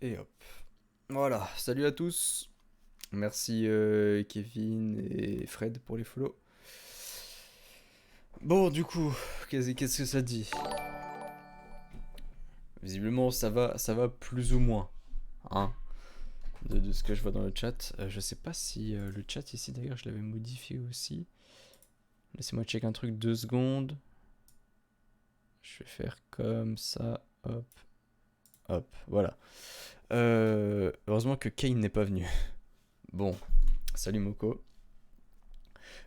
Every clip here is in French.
Et hop. Voilà, salut à tous. Merci Kevin et Fred pour les follow. Bon, du coup, qu'est-ce que ça dit? Visiblement, ça va plus ou moins, hein, de ce que je vois dans le chat. Je sais pas si le chat ici, d'ailleurs, je l'avais modifié aussi. Laissez-moi checker un truc 2 secondes. Je vais faire comme ça, hop, hop, voilà. Heureusement que Kane n'est pas venu. Bon, salut Moko.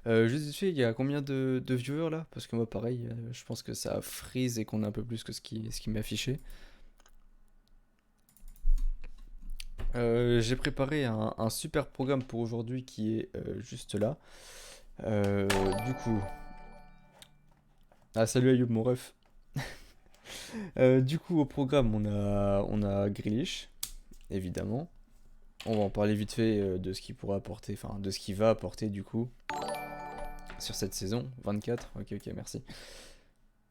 Juste vite fait, il y a combien de viewers là? Parce que moi, pareil, je pense que ça freeze et qu'on a un peu plus que ce qui m'est affiché. J'ai préparé un super programme pour aujourd'hui qui est juste là. Euh, du coup. Ah, salut Ayoub, mon ref. Du coup, au programme, on a Grealish, évidemment. On va en parler vite fait de ce qu'il pourra apporter, enfin, de ce qu'il va apporter du coup sur cette saison. 24, ok, ok, merci.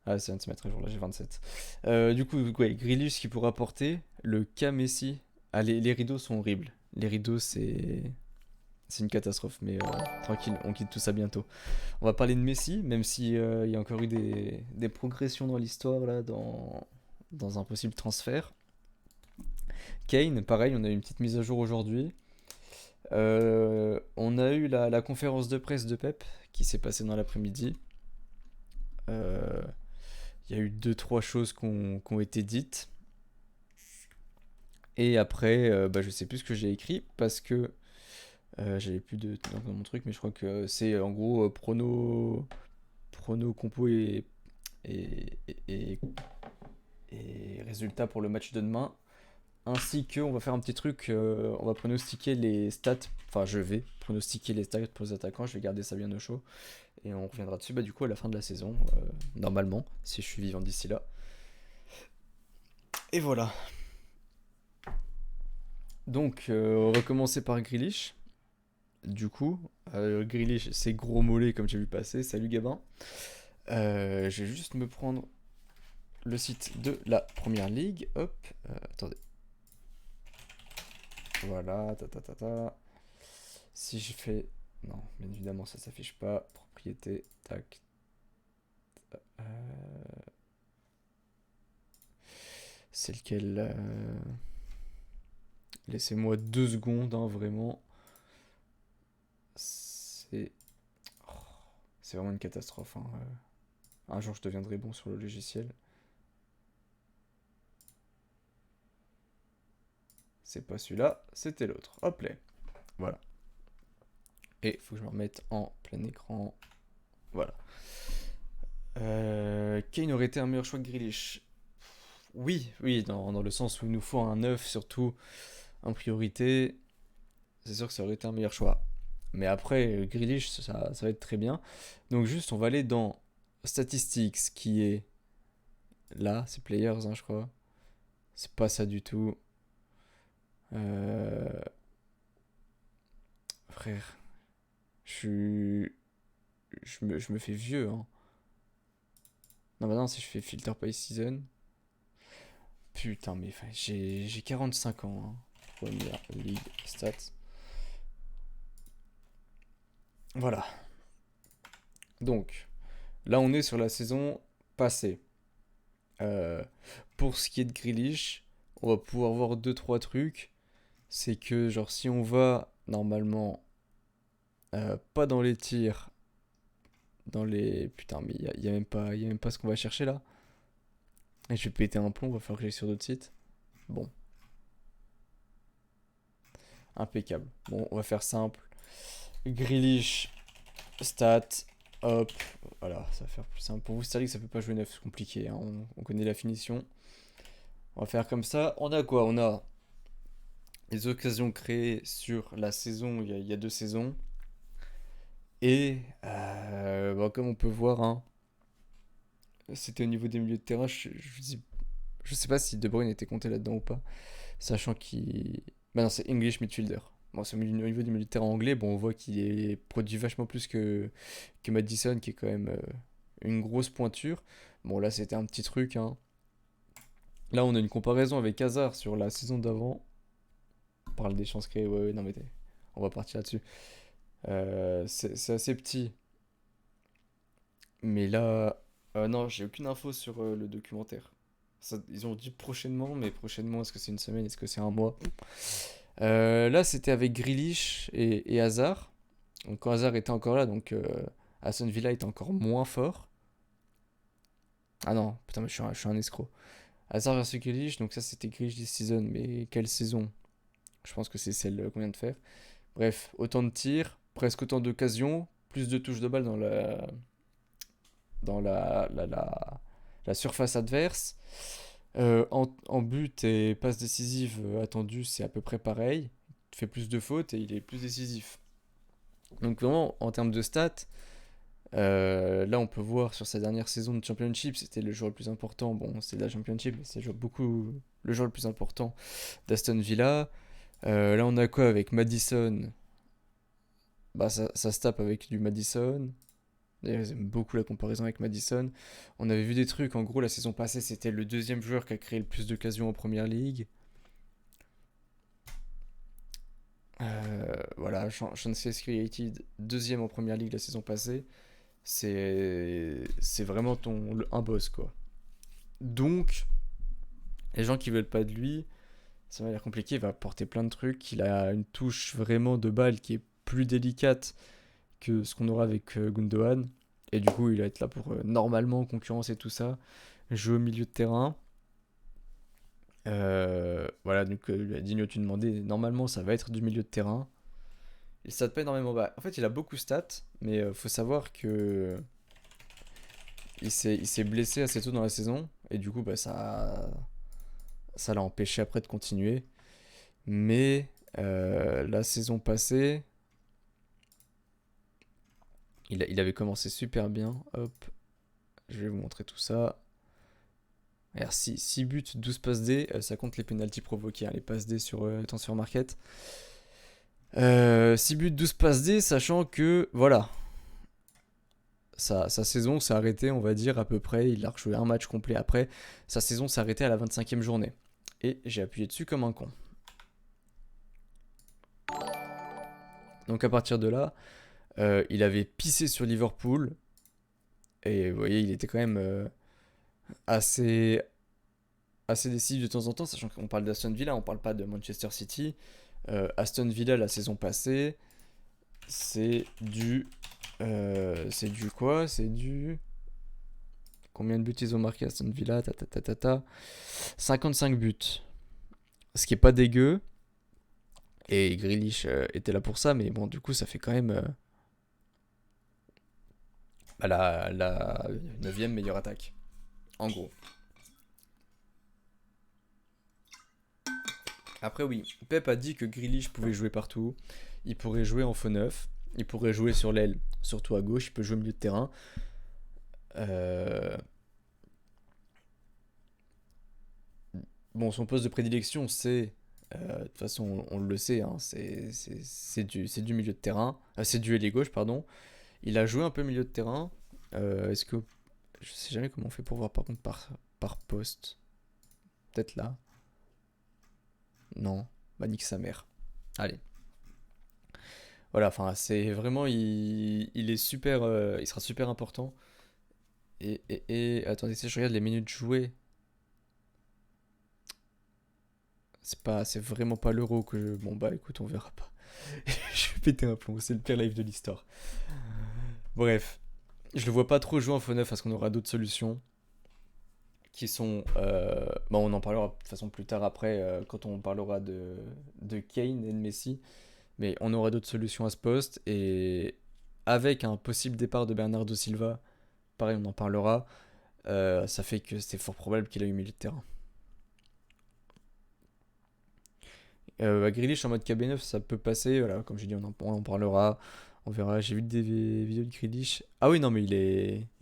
Ah, ça vient de se mettre à jour là, j'ai 27. Du coup, ouais, Grealish qui pourra porter le cas Messi. Ah, les rideaux sont horribles. Les rideaux, c'est une catastrophe, mais tranquille, on quitte tout ça bientôt. On va parler de Messi, même si il y a encore eu des progressions dans l'histoire là, dans un possible transfert. Kane, pareil, on a eu une petite mise à jour aujourd'hui. On a eu la conférence de presse de Pep qui s'est passée dans l'après-midi. Euh, Il y a eu deux, trois choses qui ont été dites. Et après, bah, je sais plus ce que j'ai écrit parce que j'avais plus de temps dans mon truc, mais je crois que c'est en gros prono compo et, et résultats pour le match de demain. Ainsi que, on va faire un petit truc, on va pronostiquer les stats. Enfin, je vais pronostiquer les stats pour les attaquants. Je vais garder ça bien au chaud. Et on reviendra dessus, bah, du coup, à la fin de la saison, normalement, si je suis vivant d'ici là. Et voilà. Donc, on va commencer par Grealish. Du coup, Grealish, c'est gros mollet comme j'ai vu passer. Salut Gabin. Je vais juste me prendre le site de la première ligue. Hop, attendez. Voilà, ta ta ta ta. Si je fais. Non, bien évidemment, ça s'affiche pas. Propriété, tac. C'est lequel Laissez-moi 2 secondes, hein, vraiment. C'est. Oh, c'est vraiment une catastrophe, hein. Un jour, je deviendrai bon sur le logiciel. C'est pas celui-là, c'était l'autre. Hop là. Voilà. Et il faut que je me remette en plein écran. Voilà. Kane aurait été un meilleur choix que Grealish. Oui, oui, dans le sens où il nous faut un neuf, surtout en priorité. C'est sûr que ça aurait été un meilleur choix. Mais après, Grealish, ça va être très bien. Donc juste, on va aller dans Statistics, qui est là, c'est Players, hein, je crois. C'est pas ça du tout. Euh, Frère, je suis... je me fais vieux, hein. Non, bah non, si je fais Filter by Season... Putain, mais enfin, j'ai 45 ans, hein. Première League Stats. Voilà. Donc, là, on est sur la saison passée. Euh, pour ce qui est de Grealish, on va pouvoir voir deux trois trucs. C'est que, genre, si on va normalement pas dans les tirs, dans les. Putain, mais il y a même pas ce qu'on va chercher là. Et je vais péter un plomb, va falloir que j'aille sur d'autres sites. Bon, impeccable. Bon, on va faire simple. Grealish, stats, hop. Voilà, ça va faire plus simple. Pour vous, c'est vrai que ça peut pas jouer neuf, c'est compliqué, hein. On connaît la finition. On va faire comme ça. On a quoi? On a les occasions créées sur la saison, il y a 2 saisons. Et bah, comme on peut voir, hein, c'était au niveau des milieux de terrain. Je sais pas si De Bruyne était compté là-dedans ou pas. Sachant qu'il. Bah non, c'est English midfielder. Bon, c'est au niveau du milieu de terrain anglais. Bon, on voit qu'il est produit vachement plus que Madison, qui est quand même une grosse pointure. Bon, là, c'était un petit truc, hein. Là, on a une comparaison avec Hazard sur la saison d'avant. On parle des chances créées, ouais, non mais on va partir là-dessus. C'est assez petit. Mais là, non, j'ai aucune info sur le documentaire. Ils ont dit prochainement, mais prochainement, est-ce que c'est une semaine, est-ce que c'est un mois? Là, c'était avec Grealish et Hazard. Donc quand Hazard était encore là, donc Aston Villa était encore moins fort. Ah non, putain, mais je suis un escroc. Hazard versus Grealish, donc ça c'était Grealish this season, mais quelle saison? Je pense que c'est celle qu'on vient de faire. Bref, autant de tirs, presque autant d'occasions, plus de touches de balle dans la surface adverse. En but et passe décisive attendue, c'est à peu près pareil. Il fait plus de fautes et il est plus décisif. Donc vraiment, en termes de stats, là on peut voir sur sa dernière saison de Championship, c'était le joueur le plus important. Bon, c'est de la Championship, mais c'est beaucoup le joueur le plus important d'Aston Villa. Là on a quoi avec Madison? Bah ça se tape avec du Madison. D'ailleurs, j'aime beaucoup la comparaison avec Madison. On avait vu des trucs, en gros, la saison passée, c'était le deuxième joueur qui a créé le plus d'occasions en première ligue. Voilà, Chances Created, deuxième en première ligue la saison passée. C'est vraiment un boss, quoi. Donc, les gens qui veulent pas de lui, ça va l'air compliqué, il va porter plein de trucs. Il a une touche vraiment de balle qui est plus délicate que ce qu'on aura avec Gundogan. Et du coup, il va être là pour normalement concurrencer tout ça. Jouer au milieu de terrain. Voilà, donc Digno, tu demandais, normalement ça va être du milieu de terrain. Il stat pas énormément bas. En fait, il a beaucoup stats, mais faut savoir que il s'est blessé assez tôt dans la saison. Et du coup, bah, ça l'a empêché après de continuer. Mais la saison passée, il avait commencé super bien. Hop, je vais vous montrer tout ça. Alors, 6 buts, 12 passes D, ça compte les pénaltys provoqués, hein, les passes D sur Transfer Market. 6 buts, 12 passes D, sachant que, voilà, sa saison s'est arrêtée, on va dire, à peu près. Il a rejoué un match complet après. Sa saison s'est arrêtée à la 25e journée. Et j'ai appuyé dessus comme un con. Donc à partir de là, il avait pissé sur Liverpool. Et vous voyez, il était quand même assez, assez décisif de temps en temps, sachant qu'on parle d'Aston Villa, on parle pas de Manchester City. Aston Villa, la saison passée, c'est du... c'est du quoi? C'est du... Combien de buts ils ont marqué Aston Villa? 55 buts. Ce qui est pas dégueu. Et Grealish était là pour ça, mais bon, du coup, ça fait quand même bah, la 9ème meilleure attaque. En gros. Après, oui, Pep a dit que Grealish pouvait jouer partout. Il pourrait jouer en faux neuf. Il pourrait jouer sur l'aile, surtout à gauche. Il peut jouer au milieu de terrain. Euh, Bon, son poste de prédilection, c'est. De toute façon, on le sait, hein, c'est du milieu de terrain. C'est du ailier gauche, pardon. Il a joué un peu milieu de terrain. Est-ce que. Je sais jamais comment on fait pour voir par contre par poste. Peut-être là. Non. Bah, nique sa mère. Allez. Voilà, enfin, c'est vraiment. Il est super. Il sera super important. Attendez, si je regarde les minutes jouées. C'est vraiment pas l'euro que je. Bon, bah écoute, on verra pas. Je vais péter un plomb, c'est le pire live de l'histoire. Bref. Je le vois pas trop jouer en faux neuf parce qu'on aura d'autres solutions qui sont. Bon, on en parlera de toute façon plus tard après quand on parlera de Kane et de Messi. Mais on aura d'autres solutions à ce poste et avec un possible départ de Bernardo Silva, pareil, on en parlera. Ça fait que c'est fort probable qu'il a eu milieu de terrain. Grealish en mode KB9, ça peut passer. Voilà, comme j'ai dit, on en parlera. On verra. J'ai vu des vidéos de Grealish. Ah oui, non, mais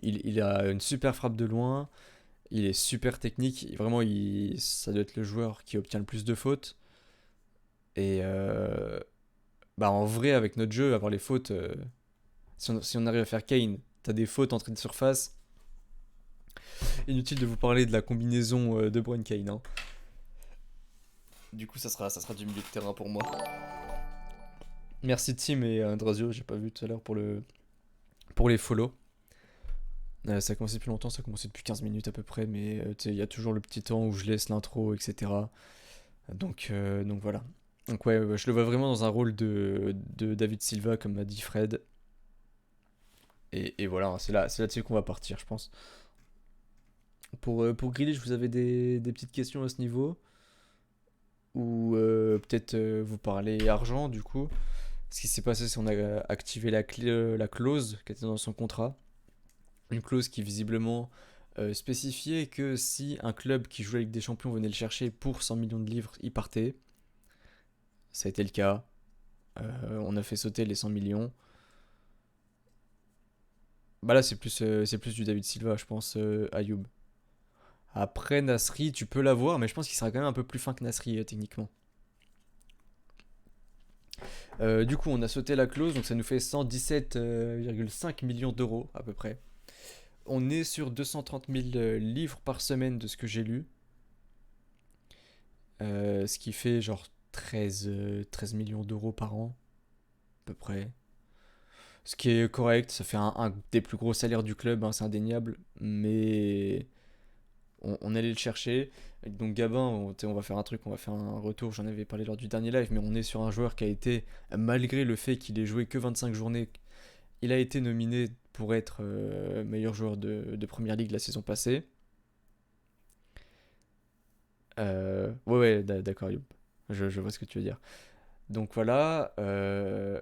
il a une super frappe de loin. Il est super technique. Vraiment, ça doit être le joueur qui obtient le plus de fautes. Et bah, en vrai, avec notre jeu, avoir les fautes, si on arrive à faire Kane, t'as des fautes entrée de surface. Inutile de vous parler de la combinaison De Bruyne Kane, hein. Du coup, ça sera du milieu de terrain pour moi. Merci Tim et Andrazio, j'ai pas vu tout à l'heure pour les follow. Ça a commencé depuis longtemps, ça a commencé depuis 15 minutes à peu près, mais tu sais, il y a toujours le petit temps où je laisse l'intro, etc. Donc voilà. Donc ouais, je le vois vraiment dans un rôle de David Silva, comme m'a dit Fred. Et voilà, hein, c'est là-dessus qu'on va partir, je pense. Pour Grealish, vous avez des petites questions à ce niveau? Ou peut-être vous parlez argent, du coup? Ce qui s'est passé, c'est qu'on a activé la clause qui était dans son contrat. Une clause qui visiblement spécifiait que si un club qui jouait avec des champions venait le chercher pour 100 millions de livres, il partait. Ça a été le cas. On a fait sauter les 100 millions. Bah là, c'est plus du David Silva, je pense, Ayoub. Après, Nasri, tu peux l'avoir, mais je pense qu'il sera quand même un peu plus fin que Nasri, techniquement. Du coup, on a sauté la clause, donc ça nous fait 117,5 millions d'euros, à peu près. On est sur 230 000 livres par semaine de ce que j'ai lu. Ce qui fait genre 13 millions d'euros par an, à peu près. Ce qui est correct, ça fait un des plus gros salaires du club, hein, c'est indéniable. Mais on allait le chercher. Donc Gabin, on va faire un truc, on va faire un retour, j'en avais parlé lors du dernier live, mais on est sur un joueur qui a été, malgré le fait qu'il ait joué que 25 journées, il a été nominé pour être meilleur joueur de Première Ligue la saison passée. Ouais, d'accord, Youb. Je vois ce que tu veux dire. Donc voilà, la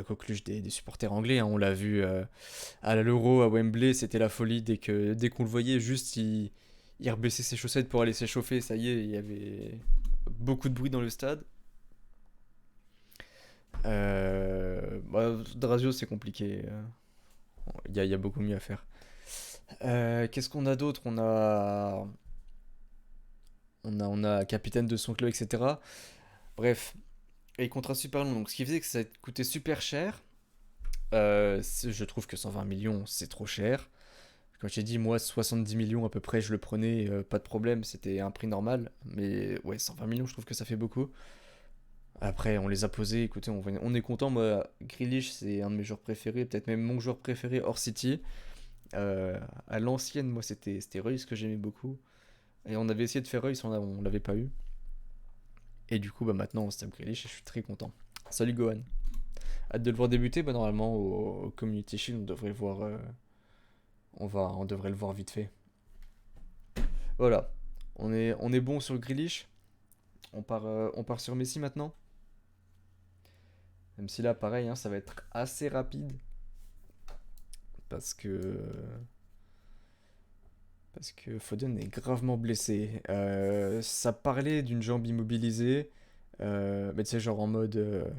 coqueluche des supporters anglais, hein, on l'a vu à l'Euro à Wembley, c'était la folie dès qu'on le voyait, juste il rebaissait ses chaussettes pour aller s'échauffer, ça y est, il y avait beaucoup de bruit dans le stade. Drazio, c'est compliqué, il y a beaucoup mieux à faire. Qu'est-ce qu'on a d'autre? On a capitaine de son club, etc. Bref, et contrat super long, donc ce qui faisait que ça coûtait super cher. Je trouve que 120 millions, c'est trop cher. Comme j'ai dit, moi, 70 millions à peu près, je le prenais, pas de problème, c'était un prix normal. Mais ouais, 120 millions, je trouve que ça fait beaucoup. Après, on les a posés, écoutez, on est content. Moi, Grealish, c'est un de mes joueurs préférés, peut-être même mon joueur préféré hors City. À l'ancienne, moi, c'était Reus que j'aimais beaucoup. Et on avait essayé de faire Reus, on l'avait pas eu. Et du coup, bah maintenant, on se tape Grealish et je suis très content. Salut Gohan. Hâte de le voir débuter, bah normalement, au Community Shield, on devrait le voir. On devrait le voir vite fait. Voilà. On est bon sur le Grealish. On part sur Messi maintenant. Même si là, pareil, hein, ça va être assez rapide. Parce que. Parce que Foden est gravement blessé. Ça parlait d'une jambe immobilisée. Mais tu sais, genre en mode.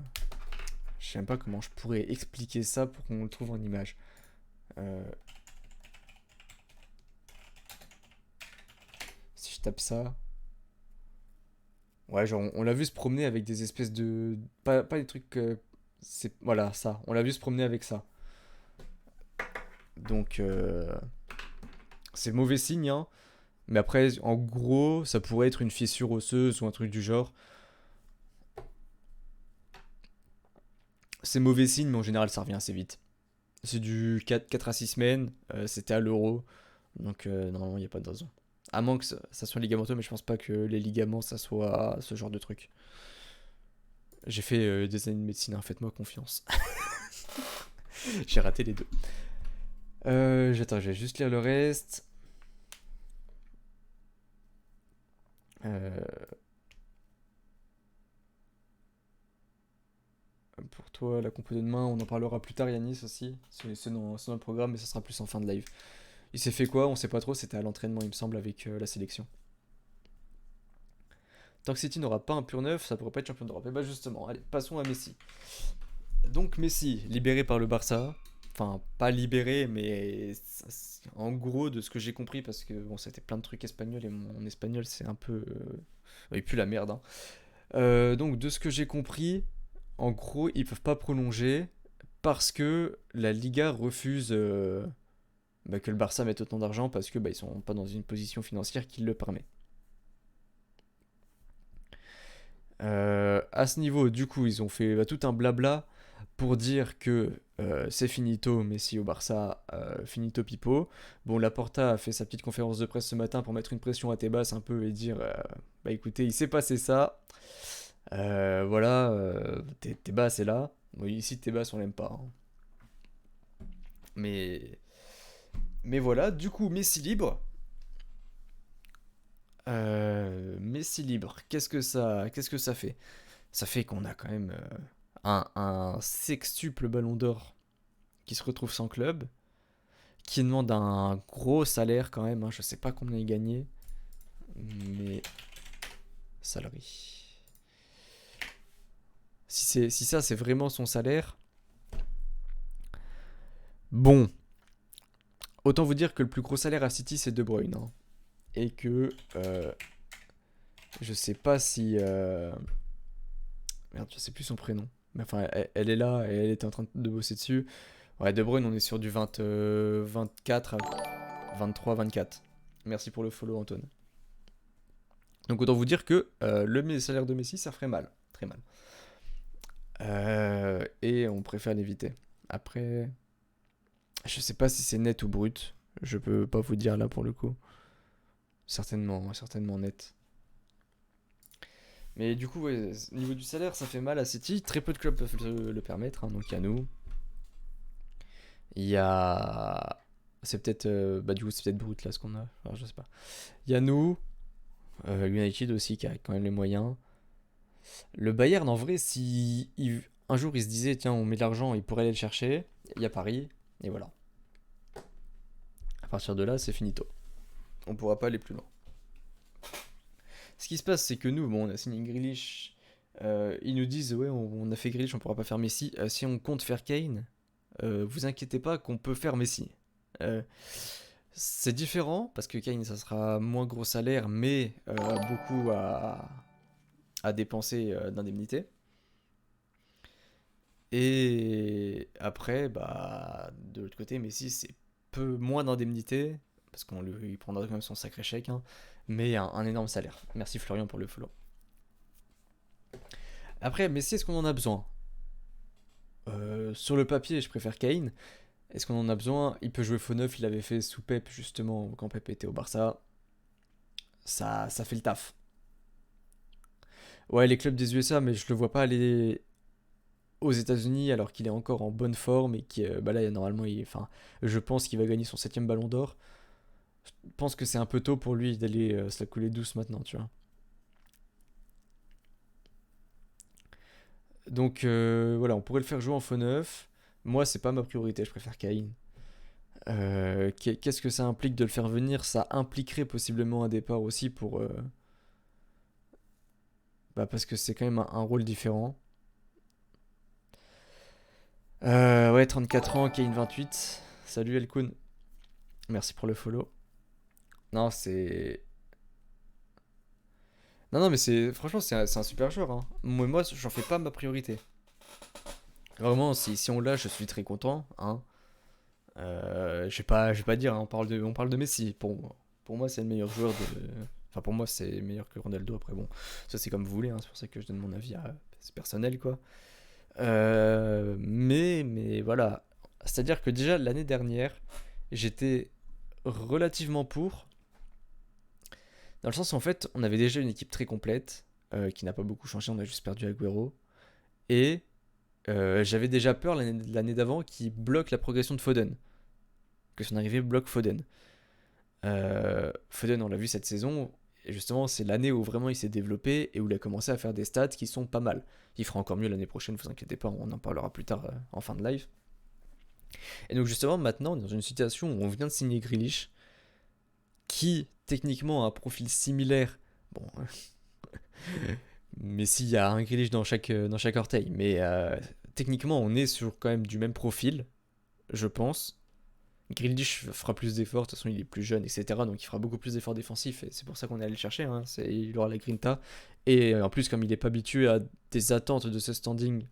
Je sais même pas comment je pourrais expliquer ça pour qu'on le trouve en image. Euh, si je tape ça. Ouais, genre on l'a vu se promener avec des espèces de. Pas des trucs. Voilà, ça. On l'a vu se promener avec ça. Donc. C'est mauvais signe, hein. Mais après, en gros, ça pourrait être une fissure osseuse ou un truc du genre. C'est mauvais signe, mais en général, ça revient assez vite. C'est du 4 à 6 semaines. C'était à l'euro. Donc, normalement, il n'y a pas de raison. À moins que ça soit ligamenteux, mais je pense pas que les ligaments, ça soit ce genre de truc. J'ai fait des années de médecine, hein, faites-moi confiance. J'ai raté les deux. Attends, je vais juste lire le reste. Euh, pour toi, la compo de demain, on en parlera plus tard, Yanis aussi. C'est dans le programme, mais ça sera plus en fin de live. Il s'est fait quoi? On sait pas trop, c'était à l'entraînement, il me semble, avec la sélection. Tant que City n'aura pas un pur neuf, ça pourrait pas être champion d'Europe. Et bah justement, allez, passons à Messi. Donc Messi, libéré par le Barça. Enfin, pas libéré, mais en gros, de ce que j'ai compris, parce que bon, c'était plein de trucs espagnols et mon espagnol, c'est un peu. Il pue la merde, hein. Donc, de ce que j'ai compris, en gros, ils peuvent pas prolonger parce que la Liga refuse que le Barça mette autant d'argent parce que ils sont pas dans une position financière qui le permet. À ce niveau, du coup, ils ont fait tout un blabla pour dire que c'est finito, Messi au Barça, finito Pipo. Bon, Laporta a fait sa petite conférence de presse ce matin pour mettre une pression à Tebas un peu et dire bah écoutez, il s'est passé ça. Voilà, Tebas est là. Bon, ici, Tebas, on l'aime pas, hein. Mais, mais voilà, du coup, Messi libre. Messi libre, qu'est-ce que ça fait? Ça fait qu'on a quand même un sextuple ballon d'or qui se retrouve sans club, qui demande un gros salaire quand même, hein, je sais pas combien il gagnait, mais salary. Si ça c'est vraiment son salaire, bon, autant vous dire que le plus gros salaire à City c'est De Bruyne, hein, et que je sais pas si merde, je sais plus son prénom, mais enfin elle est là et elle était en train de bosser dessus. Ouais, De Bruyne, on est sur du 20, 24 à 23, 24. Merci pour le follow, Antoine. Donc autant vous dire que le salaire de Messi, ça ferait mal. Très mal. Et on préfère l'éviter. Après, je sais pas si c'est net ou brut. Je peux pas vous dire là pour le coup. Certainement, certainement net. Mais du coup, ouais, au niveau du salaire, ça fait mal à City. Très peu de clubs peuvent le permettre, hein. Donc il y a nous. Il y a. C'est peut-être. Bah, du coup, c'est peut-être brut là ce qu'on a. Alors, je sais pas. Il y a nous. United aussi qui a quand même les moyens. Le Bayern, en vrai, si un jour il se disait, tiens, on met de l'argent, il pourrait aller le chercher, il y a Paris, et voilà. À partir de là, c'est finito. On pourra pas aller plus loin. Ce qui se passe, c'est que nous, bon, on a signé Grealish. Ils nous disent, ouais, on a fait Grealish, on pourra pas faire Messi. Si on compte faire Kane, vous inquiétez pas qu'on peut faire Messi. Euh, c'est différent, parce que Kane, ça sera moins gros salaire, mais beaucoup à dépenser d'indemnité. Et après, bah, de l'autre côté, Messi, c'est peu moins d'indemnité, parce qu'on lui il prendra quand même son sacré chèque, hein, mais un énorme salaire. Merci Florian pour le follow. Après, Messi, est-ce qu'on en a besoin? Sur le papier, je préfère Kane. Est-ce qu'on en a besoin? Il peut jouer faux neuf, il avait fait sous Pep, justement, quand Pep était au Barça. Ça fait le taf. Ouais, les clubs des USA, mais je le vois pas aller aux États-Unis alors qu'il est encore en bonne forme et qui bah là normalement enfin je pense qu'il va gagner son septième ballon d'or. Je pense que c'est un peu tôt pour lui d'aller se la couler douce maintenant, tu vois. Donc voilà, on pourrait le faire jouer en faux neuf. Moi, c'est pas ma priorité, je préfère Kane. Qu'est-ce que ça implique de le faire venir? Ça impliquerait possiblement un départ aussi pour bah parce que c'est quand même un rôle différent. Ouais, 34 ans, Kane 28. Salut Elkun, merci pour le follow. Non, c'est non, non, mais c'est franchement, c'est un super joueur, hein. Moi, j'en fais pas ma priorité. Vraiment, si on l'a, je suis très content, hein. Je vais pas dire, hein, on parle de Messi. Pour moi, c'est le meilleur joueur de. Enfin, pour moi, c'est meilleur que Ronaldo. Après, bon, ça c'est comme vous voulez, hein, c'est pour ça que je donne mon avis. C'est personnel, quoi. Mais voilà. C'est-à-dire que déjà, l'année dernière, j'étais relativement pour. Dans le sens où, en fait, on avait déjà une équipe très complète, qui n'a pas beaucoup changé, on a juste perdu Agüero. Et j'avais déjà peur l'année d'avant qui bloque la progression de Foden. Que son arrivée bloque Foden. Foden, on l'a vu cette saison, et justement, c'est l'année où vraiment il s'est développé et où il a commencé à faire des stats qui sont pas mal. Il fera encore mieux l'année prochaine, vous inquiétez pas, on en parlera plus tard en fin de live. Et donc, justement, maintenant, on est dans une situation où on vient de signer Grealish, qui techniquement a un profil similaire. Bon, mais s'il y a un Grealish dans chaque orteil, mais techniquement, on est sur quand même du même profil, je pense. Grealish fera plus d'efforts, de toute façon il est plus jeune, etc. Donc il fera beaucoup plus d'efforts défensifs, et c'est pour ça qu'on est allé le chercher, hein. Il aura la grinta. Et en plus, comme il n'est pas habitué à des attentes de ce standing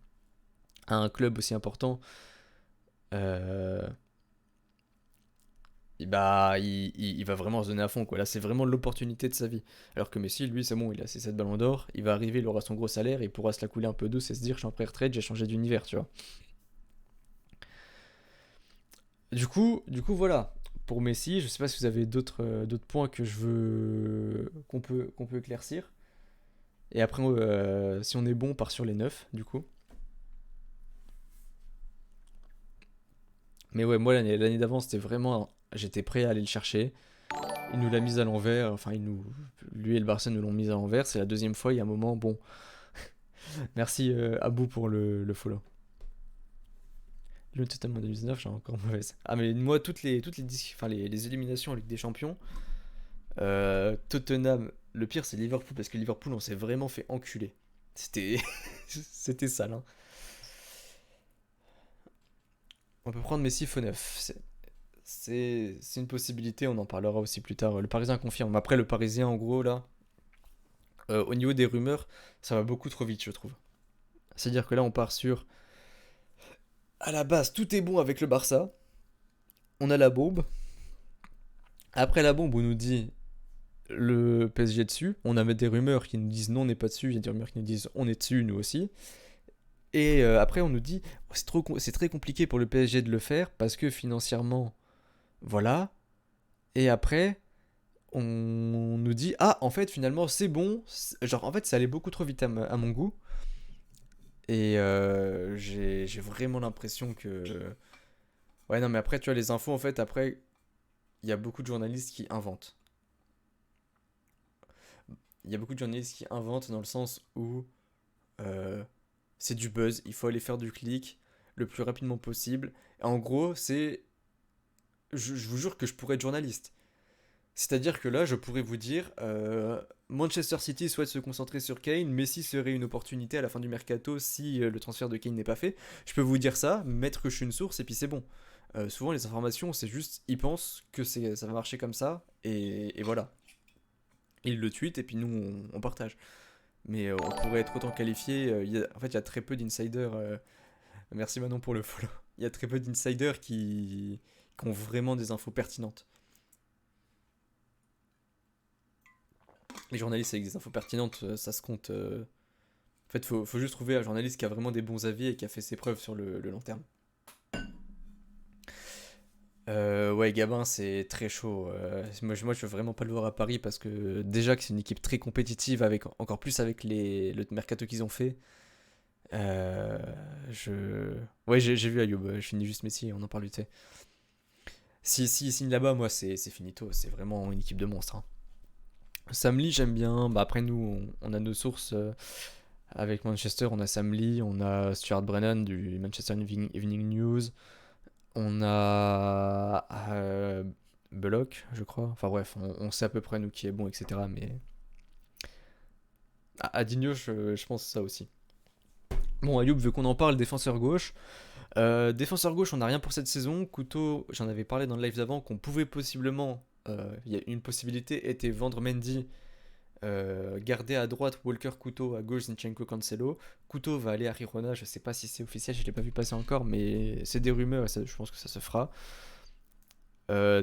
à un club aussi important, euh, il va vraiment se donner à fond, quoi. Là, c'est vraiment l'opportunité de sa vie. Alors que Messi, lui, c'est bon, il a ses 7 ballons d'or, il va arriver, il aura son gros salaire, il pourra se la couler un peu douce et se dire, je suis en pré-retraite, j'ai changé d'univers, tu vois. Du coup, voilà. Pour Messi, je sais pas si vous avez d'autres points que je veux qu'on peut éclaircir. Et après, si on est bon, on part sur les 9 du coup. Mais ouais, moi, l'année d'avant, c'était vraiment. J'étais prêt à aller le chercher. Il nous l'a mise à l'envers. Enfin, lui et le Barça nous l'ont mise à l'envers. C'est la deuxième fois. Il y a un moment. Bon, merci Abou pour le follow. Le Tottenham en 2019, j'ai encore mauvaise. Ah, mais moi, enfin, les éliminations en Ligue des Champions, Tottenham, le pire, c'est Liverpool. Parce que Liverpool, on s'est vraiment fait enculer. C'était. C'était sale, hein. On peut prendre Messi faux neuf. C'est une possibilité, on en parlera aussi plus tard. Le Parisien confirme. Après, le Parisien, en gros, là, au niveau des rumeurs, ça va beaucoup trop vite, je trouve. C'est-à-dire que là, on part sur. À la base, tout est bon avec le Barça. On a la bombe. Après la bombe, on nous dit le PSG dessus. On a des rumeurs qui nous disent non, on n'est pas dessus. Il y a des rumeurs qui nous disent on est dessus, nous aussi. Et après, on nous dit oh, c'est très compliqué pour le PSG de le faire parce que financièrement, voilà. Et après, on nous dit ah en fait finalement c'est bon. Genre en fait ça allait beaucoup trop vite à mon goût. Et j'ai vraiment l'impression que ouais non mais après tu vois les infos en fait après il y a beaucoup de journalistes qui inventent. Il y a beaucoup de journalistes qui inventent dans le sens où euh, c'est du buzz, il faut aller faire du clic le plus rapidement possible. Et en gros c'est je vous jure que je pourrais être journaliste. C'est-à-dire que là, je pourrais vous dire, Manchester City souhaite se concentrer sur Kane, Messi serait une opportunité à la fin du mercato si le transfert de Kane n'est pas fait. Je peux vous dire ça, mettre que je suis une source et puis c'est bon. Souvent les informations, c'est juste, ils pensent que ça va marcher comme ça et voilà. Ils le tweetent et puis nous on partage. Mais on pourrait être autant qualifié. En fait, il y a très peu d'insiders. Merci Manon pour le follow. Il y a très peu d'insiders qui ont vraiment des infos pertinentes. Les journalistes avec des infos pertinentes, ça se compte. En fait, faut juste trouver un journaliste qui a vraiment des bons avis et qui a fait ses preuves sur le long terme. Ouais, Gabin, c'est très chaud. Moi, je veux vraiment pas le voir à Paris parce que déjà que c'est une équipe très compétitive, avec encore plus avec le mercato qu'ils ont fait. Euh, je... Ouais, j'ai vu Ayoub, je finis juste Messi, on en parle vite fait. Si il signe là-bas, moi, c'est finito. C'est vraiment une équipe de monstres, hein. Sam Lee, j'aime bien. Bah, après, nous, on a nos sources. Avec Manchester, on a Sam Lee, on a Stuart Brennan du Manchester Evening News, on a Bullock, je crois. Enfin bref, on sait à peu près nous qui est bon, etc. Mais Adinho, je pense ça aussi. Bon, Ayoub, vu qu'on en parle, défenseur gauche. Défenseur gauche, on n'a rien pour cette saison. Couteau, j'en avais parlé dans le live d'avant, qu'on pouvait possiblement, il y a une possibilité, était vendre Mendy. Garder à droite Walker Couteau, à gauche Zinchenko Cancelo. Couteau va aller à Girona, je sais pas si c'est officiel, je l'ai pas vu passer encore, mais c'est des rumeurs et je pense que ça se fera.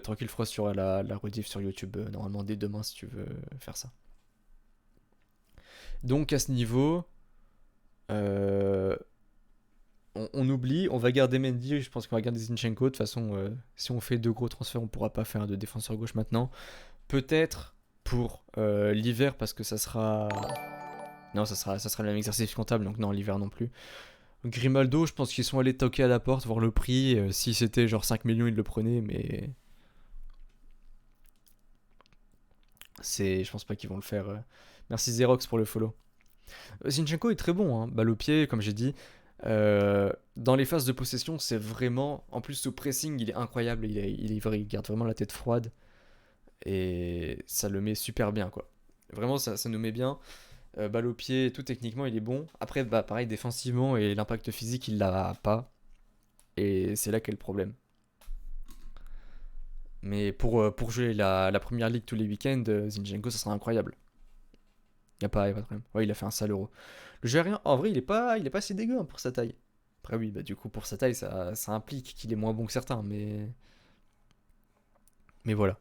Tranquille, Frost, sur la rediff sur YouTube, normalement dès demain si tu veux faire ça. Donc à ce niveau, euh, on oublie, on va garder Mendy, je pense qu'on va garder Zinchenko. De toute façon, si on fait deux gros transferts, on pourra pas faire de défenseur gauche maintenant. Peut-être pour l'hiver parce que ça sera. Non, ça sera le même exercice comptable, donc non, l'hiver non plus. Grimaldo, je pense qu'ils sont allés toquer à la porte, voir le prix. Si c'était genre 5 millions, ils le prenaient, mais je pense pas qu'ils vont le faire. Merci Xerox pour le follow. Zinchenko est très bon, hein. Balle au pied, comme j'ai dit. Dans les phases de possession, c'est vraiment. En plus, ce pressing, il est incroyable. Il garde vraiment la tête froide. Et ça le met super bien, quoi. Vraiment, ça nous met bien. Balle au pied, tout techniquement, il est bon. Après, bah, pareil, défensivement et l'impact physique, il l'a pas. Et c'est là qu'est le problème. Mais pour jouer la première ligue tous les week-ends, Zinchenko, ça sera incroyable. Y a pas de problème. Ouais, il a fait un sale euro. Le Gérien, en vrai, il est pas si dégueu, hein, pour sa taille. Après, oui, bah, du coup, pour sa taille, ça implique qu'il est moins bon que certains. Mais Mais voilà.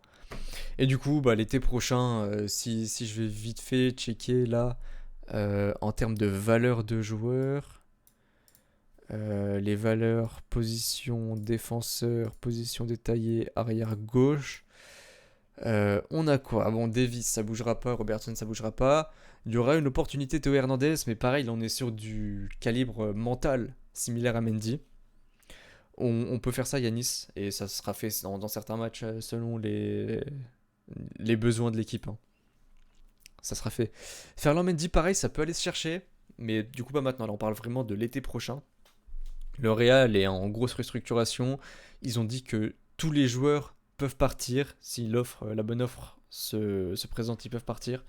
Et du coup, bah, l'été prochain, si je vais vite fait checker là, en termes de valeur de joueur, les valeurs position défenseur, position détaillée, arrière gauche, on a quoi? Bon, Davis, ça bougera pas, Robertson, ça bougera pas. Il y aura une opportunité Théo Hernandez, mais pareil, là, on est sur du calibre mental similaire à Mendy. On peut faire ça, Yanis, et ça sera fait dans certains matchs selon les besoins de l'équipe, hein. Ça sera fait. Ferland Mendy, pareil, ça peut aller se chercher, mais du coup, pas maintenant. Là, on parle vraiment de l'été prochain. Le Real est en grosse restructuration. Ils ont dit que tous les joueurs peuvent partir. Si la bonne offre se présente, ils peuvent partir.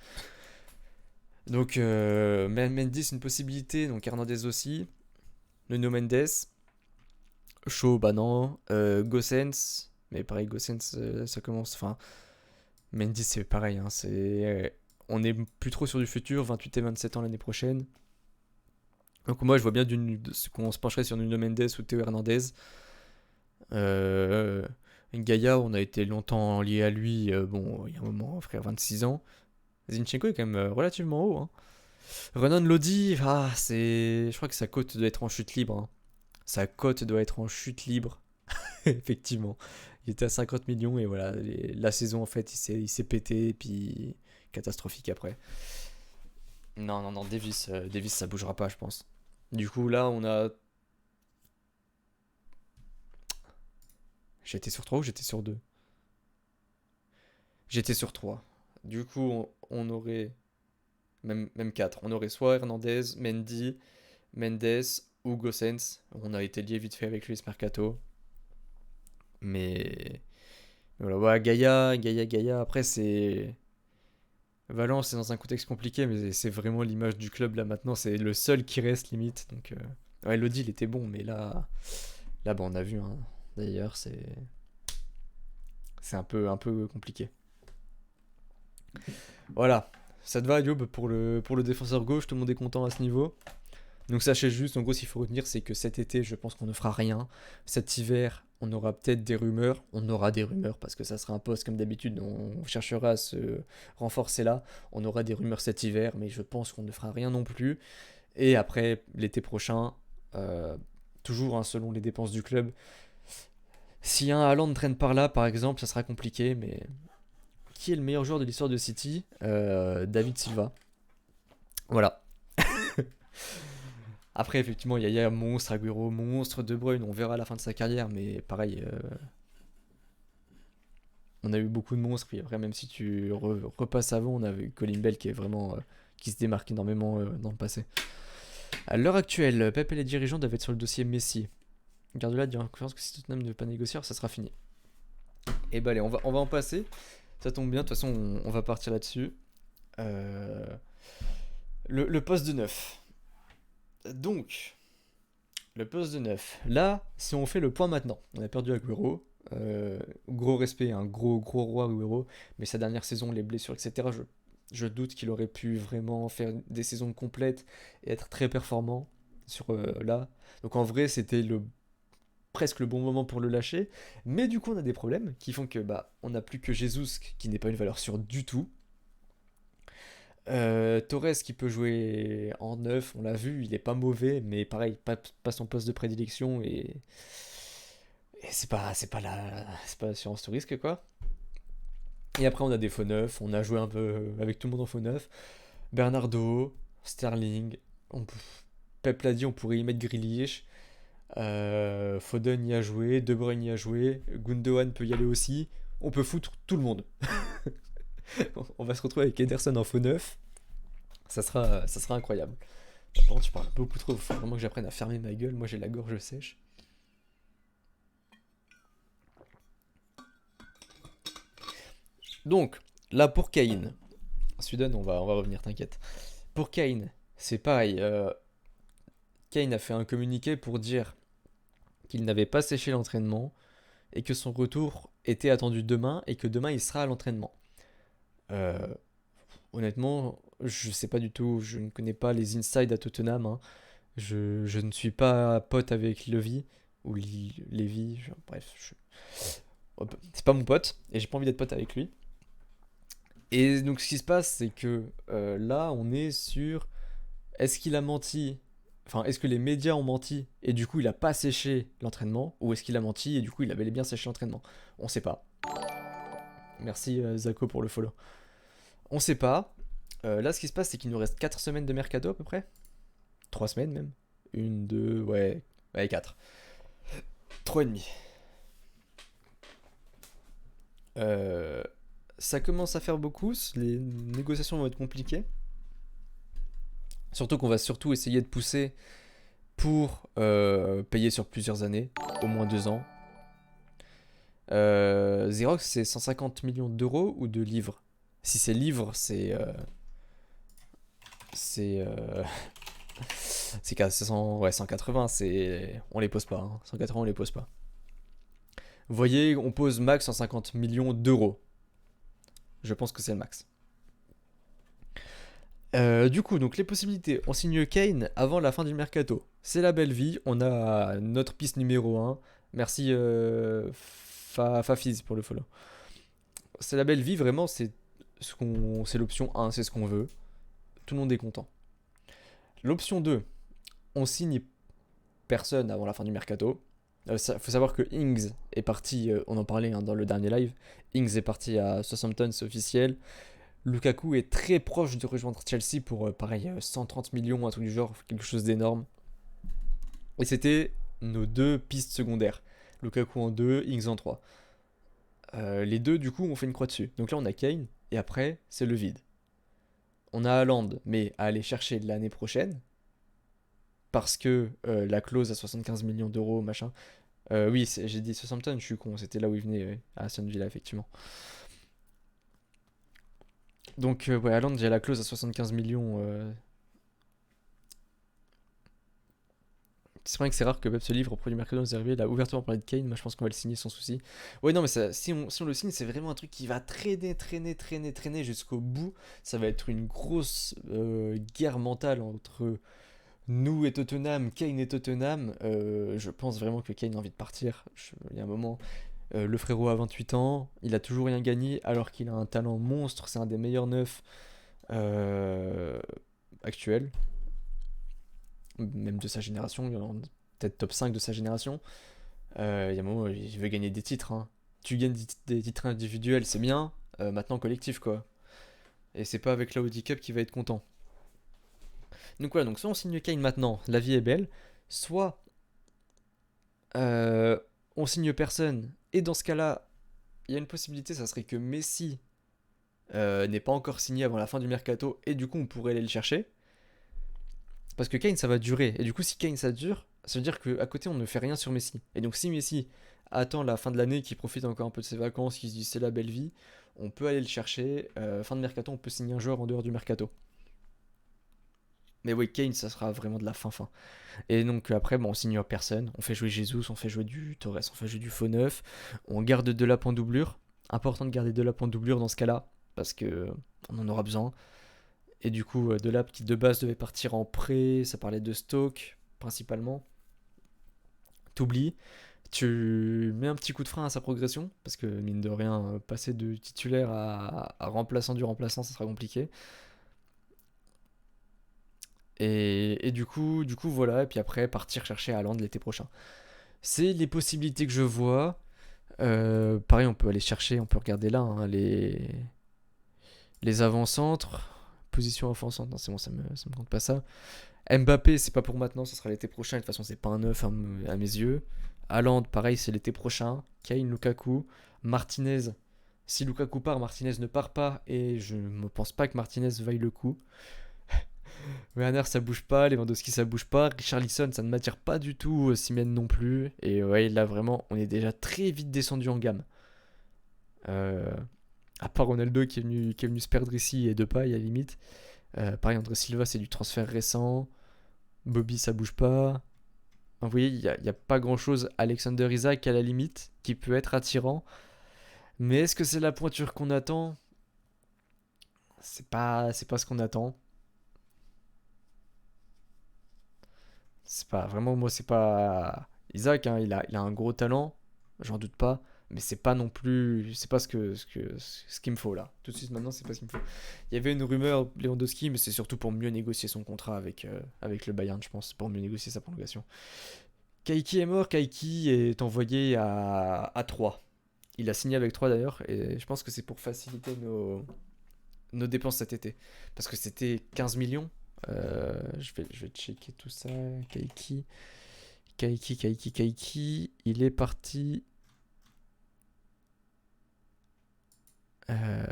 Donc, Mendy, c'est une possibilité. Donc, Hernandez aussi. Nuno Mendes. Shaw, bah non. Gossens. Mais pareil, Gossens, ça commence. Enfin, Mendy, c'est pareil, hein. On est plus trop sur du futur. 28 et 27 ans l'année prochaine. Donc, moi, je vois bien qu'on se pencherait sur Nuno Mendes ou Théo Hernandez. Euh, Gaïa, on a été longtemps lié à lui. Bon, il y a un moment, frère, 26 ans. Zinchenko est quand même relativement haut, hein. Renan Lodi, je crois que sa cote doit être en chute libre, hein. Sa cote doit être en chute libre, effectivement. Il était à 50 millions et voilà, la saison en fait, il s'est pété et puis catastrophique après. Non, non, non, Davis, ça bougera pas, je pense. Du coup, là, on a. J'étais sur 3 ou j'étais sur 2? J'étais sur 3. Du coup, on aurait. Même 4. On aurait soit Hernandez, Mendy, Mendes ou Gossens. On a été lié vite fait avec lui ce mercato. Mais. Voilà, ouais, Gaïa. Après, c'est. Valence, c'est dans un contexte compliqué, mais c'est vraiment l'image du club là maintenant. C'est le seul qui reste limite. Donc, ouais, Lodi, il était bon, mais là. Là, bah, on a vu, hein. D'ailleurs, c'est un peu compliqué. Voilà. Ça te va, Youb, pour le défenseur gauche, tout le monde est content à ce niveau. Donc sachez juste, en gros, ce qu'il faut retenir, c'est que cet été, je pense qu'on ne fera rien. Cet hiver, on aura peut-être des rumeurs. On aura des rumeurs parce que ça sera un poste comme d'habitude. On cherchera à se renforcer là. On aura des rumeurs cet hiver, mais je pense qu'on ne fera rien non plus. Et après, l'été prochain, euh, toujours, hein, selon les dépenses du club, si un Haaland traîne par là, par exemple, ça sera compliqué. Mais qui est le meilleur joueur de l'histoire de City? David Silva. Voilà. Après, effectivement, il y a monstre, Agüero, monstre, De Bruyne, on verra à la fin de sa carrière, mais pareil, on a eu beaucoup de monstres, puis après, même si tu repasses avant, on a eu Colin Bell qui est vraiment, qui se démarque énormément dans le passé. À l'heure actuelle, Pep et les dirigeants doivent être sur le dossier Messi. Guardiola dit en conférence que si Tottenham ne veut pas négocier, ça sera fini. Et bah allez, on va en passer. Ça tombe bien, de toute façon, on va partir là-dessus. Euh, le poste de neuf. Donc, le poste de neuf. Là, si on fait le point maintenant, on a perdu Agüero. Gros respect, un gros roi Agüero. Mais sa dernière saison, les blessures, etc. Je doute qu'il aurait pu vraiment faire des saisons complètes et être très performant sur là. Donc en vrai, c'était presque le bon moment pour le lâcher. Mais du coup, on a des problèmes qui font que bah, on n'a plus que Jesus qui n'est pas une valeur sûre du tout. Torres qui peut jouer en neuf, on l'a vu, il est pas mauvais, mais pareil, pas son poste de prédilection et c'est pas l'assurance tout risque quoi. Et après on a des faux neufs, on a joué un peu avec tout le monde en faux neuf. Bernardo, Sterling, Pep l'a dit, on pourrait y mettre Grealish. Foden y a joué, De Bruyne y a joué, Gundogan peut y aller aussi. On peut foutre tout le monde. On va se retrouver avec Ederson en faux neuf. Ça sera incroyable. Par contre, tu parles beaucoup trop. Il faut vraiment que j'apprenne à fermer ma gueule. Moi, j'ai la gorge sèche. Donc, là, pour Kane. Sweden, on va revenir, t'inquiète. Pour Kane, c'est pareil. Kane a fait un communiqué pour dire qu'il n'avait pas séché l'entraînement et que son retour était attendu demain et que demain, il sera à l'entraînement. Euh, Honnêtement, je sais pas du tout. Je ne connais pas les insides à Tottenham, hein. Je ne suis pas pote avec Levy ou Lévy, bref. C'est pas mon pote, et j'ai pas envie d'être pote avec lui. Et donc ce qui se passe, c'est que là, on est sur est-ce qu'il a menti, enfin, est-ce que les médias ont menti et du coup il a pas séché l'entraînement, ou est-ce qu'il a menti et du coup il a bel et bien séché l'entraînement? On sait pas. Merci Zako pour le follow. On sait pas. Là, ce qui se passe, c'est qu'il nous reste 4 semaines de mercato à peu près. 3 semaines même. Une, deux, ouais, 4. 3 et demi. Euh, Ça commence à faire beaucoup, les négociations vont être compliquées. Surtout qu'on va surtout essayer de pousser pour payer sur plusieurs années, au moins 2 ans. Xerox, c'est 150 millions d'euros ou de livres? Si c'est livres, c'est c'est 400, ouais, 180, on les pose pas, hein. 180, on les pose pas. Vous voyez, on pose max 150 millions d'euros. Je pense que c'est le max. Du coup, donc les possibilités, on signe Kane avant la fin du mercato. C'est la belle vie, on a notre piste numéro un. Merci Fafiz pour le follow. C'est la belle vie, vraiment, c'est l'option un, c'est ce qu'on veut. Tout le monde est content. L'option 2, on signe personne avant la fin du mercato. Faut savoir que Ings est parti, on en parlait hein, dans le dernier live. Ings est parti à Southampton, c'est officiel. Lukaku est très proche de rejoindre Chelsea pour pareil 130 millions, un truc du genre, quelque chose d'énorme. Et c'était nos deux pistes secondaires. Lukaku en 2, Ings en 3. Les deux, du coup, on fait une croix dessus. Donc là, on a Kane, et après, c'est le vide. On a Haaland, mais à aller chercher l'année prochaine, parce que la clause à 75 millions d'euros, machin. Oui, j'ai dit Southampton, je suis con, c'était là où il venait, ouais, à Aston Villa, effectivement. Donc, ouais, Haaland, j'ai la clause à 75 millions. C'est vrai que c'est rare que Pep se livre au produit mercato nous arrivé. Il a ouvertement parlé de Kane, moi je pense qu'on va le signer sans souci. Ouais, non, mais si on le signe, c'est vraiment un truc qui va traîner jusqu'au bout. Ça va être une grosse guerre mentale entre nous et Tottenham, Kane et Tottenham. Je pense vraiment que Kane a envie de partir. Il y a un moment, le frérot a 28 ans, il a toujours rien gagné alors qu'il a un talent monstre. C'est un des meilleurs neufs euh, actuels, même de sa génération, peut-être top 5 de sa génération. Il y a un moment, il veut gagner des titres, hein. Tu gagnes des titres individuels, c'est bien. Maintenant, collectif, quoi. Et c'est pas avec la Audi Cup qu'il va être content. Donc voilà, donc soit on signe Kane maintenant, la vie est belle. Soit euh, on signe personne. Et dans ce cas-là, il y a une possibilité, ça serait que Messi n'est pas encore signé avant la fin du mercato. Et du coup, on pourrait aller le chercher. Parce que Kane, ça va durer. Et du coup, si Kane, ça dure, ça veut dire qu'à côté, on ne fait rien sur Messi. Et donc, si Messi attend la fin de l'année, qu'il profite encore un peu de ses vacances, qu'il se dit c'est la belle vie, on peut aller le chercher. Fin de mercato, on peut signer un joueur en dehors du mercato. Mais oui, Kane, ça sera vraiment de la fin. Et donc après, bon, on signe personne. On fait jouer Jesus, on fait jouer du Torres, on fait jouer du faux neuf. On garde de la en doublure. Important de garder de la en doublure dans ce cas-là. Parce que on en aura besoin. Et du coup, Delap qui de base devait partir en prêt, ça parlait de Stoke principalement. T'oublies, tu mets un petit coup de frein à sa progression, parce que mine de rien, passer de titulaire à remplaçant du remplaçant, ça sera compliqué. Et du coup, voilà, et puis après, partir chercher Haaland l'été prochain. C'est les possibilités que je vois. Pareil, on peut aller chercher, on peut regarder là, hein, les avant-centres. Position offensante, non, c'est bon, ça me compte pas ça. Mbappé, c'est pas pour maintenant, ce sera l'été prochain. De toute façon, c'est pas un neuf à mes yeux. Haaland, pareil, c'est l'été prochain. Kane, Lukaku. Martinez, si Lukaku part, Martinez ne part pas. Et je ne pense pas que Martinez vaille le coup. Werner, ça bouge pas. Lewandowski, ça bouge pas. Richarlison, ça ne m'attire pas du tout. Simen non plus. Et ouais, là, vraiment, on est déjà très vite descendu en gamme. Euh, à part Ronaldo qui est venu se perdre ici et Depay, à la limite. Pareil, André Silva, c'est du transfert récent. Bobby, ça bouge pas. Vous voyez, il y a pas grand chose. Alexander Isaac, à la limite, qui peut être attirant. Mais est-ce que c'est la pointure qu'on attend? C'est pas ce qu'on attend. C'est pas vraiment, moi, c'est pas. Isaac, hein, il a un gros talent, j'en doute pas. Mais c'est pas non plus. C'est pas ce qu'il me faut là. Tout de suite maintenant, c'est pas ce qu'il me faut. Il y avait une rumeur Lewandowski, mais c'est surtout pour mieux négocier son contrat avec le Bayern, je pense, pour mieux négocier sa prolongation. Kaiki est mort, Kaiki est envoyé à 3. Il a signé avec 3 d'ailleurs, et je pense que c'est pour faciliter nos dépenses cet été. Parce que c'était 15 millions. Je vais checker tout ça. Kaiki. Kaiki. Il est parti. Euh,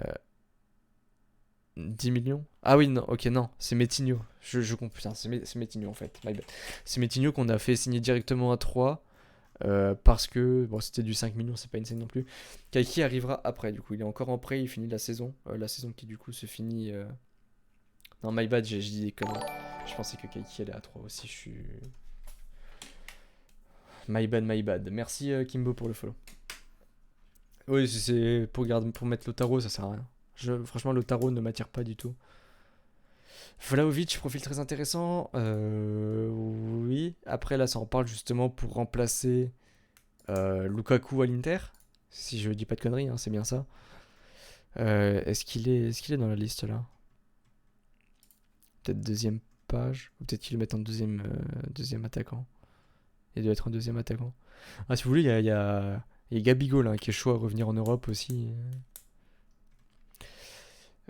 10 millions. Ah oui, non, ok, non, c'est Metinho. Je comprends. Putain, c'est Metinho en fait. My bad. C'est Metinho qu'on a fait signer directement à 3. Parce que bon, c'était du 5 millions, c'est pas une scène non plus. Kaiki arrivera après, du coup, il est encore en prêt, il finit la saison. La saison qui, du coup, se finit. Non, my bad, j'ai dit des conneries. Je pensais que Kaiki allait à 3 aussi, je suis. My bad. Merci Kimbo pour le follow. Oui, si c'est pour mettre Lotaro, ça sert à rien. Franchement, Lotaro ne m'attire pas du tout. Vlahovic, profil très intéressant. Oui. Après, là, ça en parle justement pour remplacer Lukaku à l'Inter. Si je dis pas de conneries, hein, c'est bien ça. Est-ce qu'il est dans la liste là? Peut-être deuxième page. Ou peut-être qu'ils le mettent en deuxième attaquant. Il doit être un deuxième attaquant. Ah, si vous voulez, il y a Gabigol hein, qui est chaud à revenir en Europe aussi.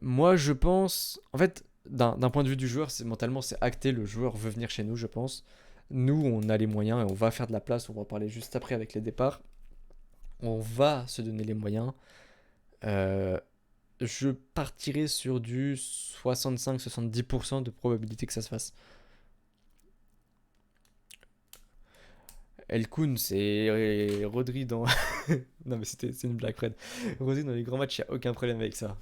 Moi, je pense. En fait, d'un point de vue du joueur, mentalement, c'est acté. Le joueur veut venir chez nous, je pense. Nous, on a les moyens et on va faire de la place. On va en parler juste après avec les départs. On va se donner les moyens. Euh, je partirai sur du 65-70% de probabilité que ça se fasse. El Kun, c'est Rodri dans. Non, mais c'est une blague, Fred. Rodri dans les grands matchs, il n'y a aucun problème avec ça.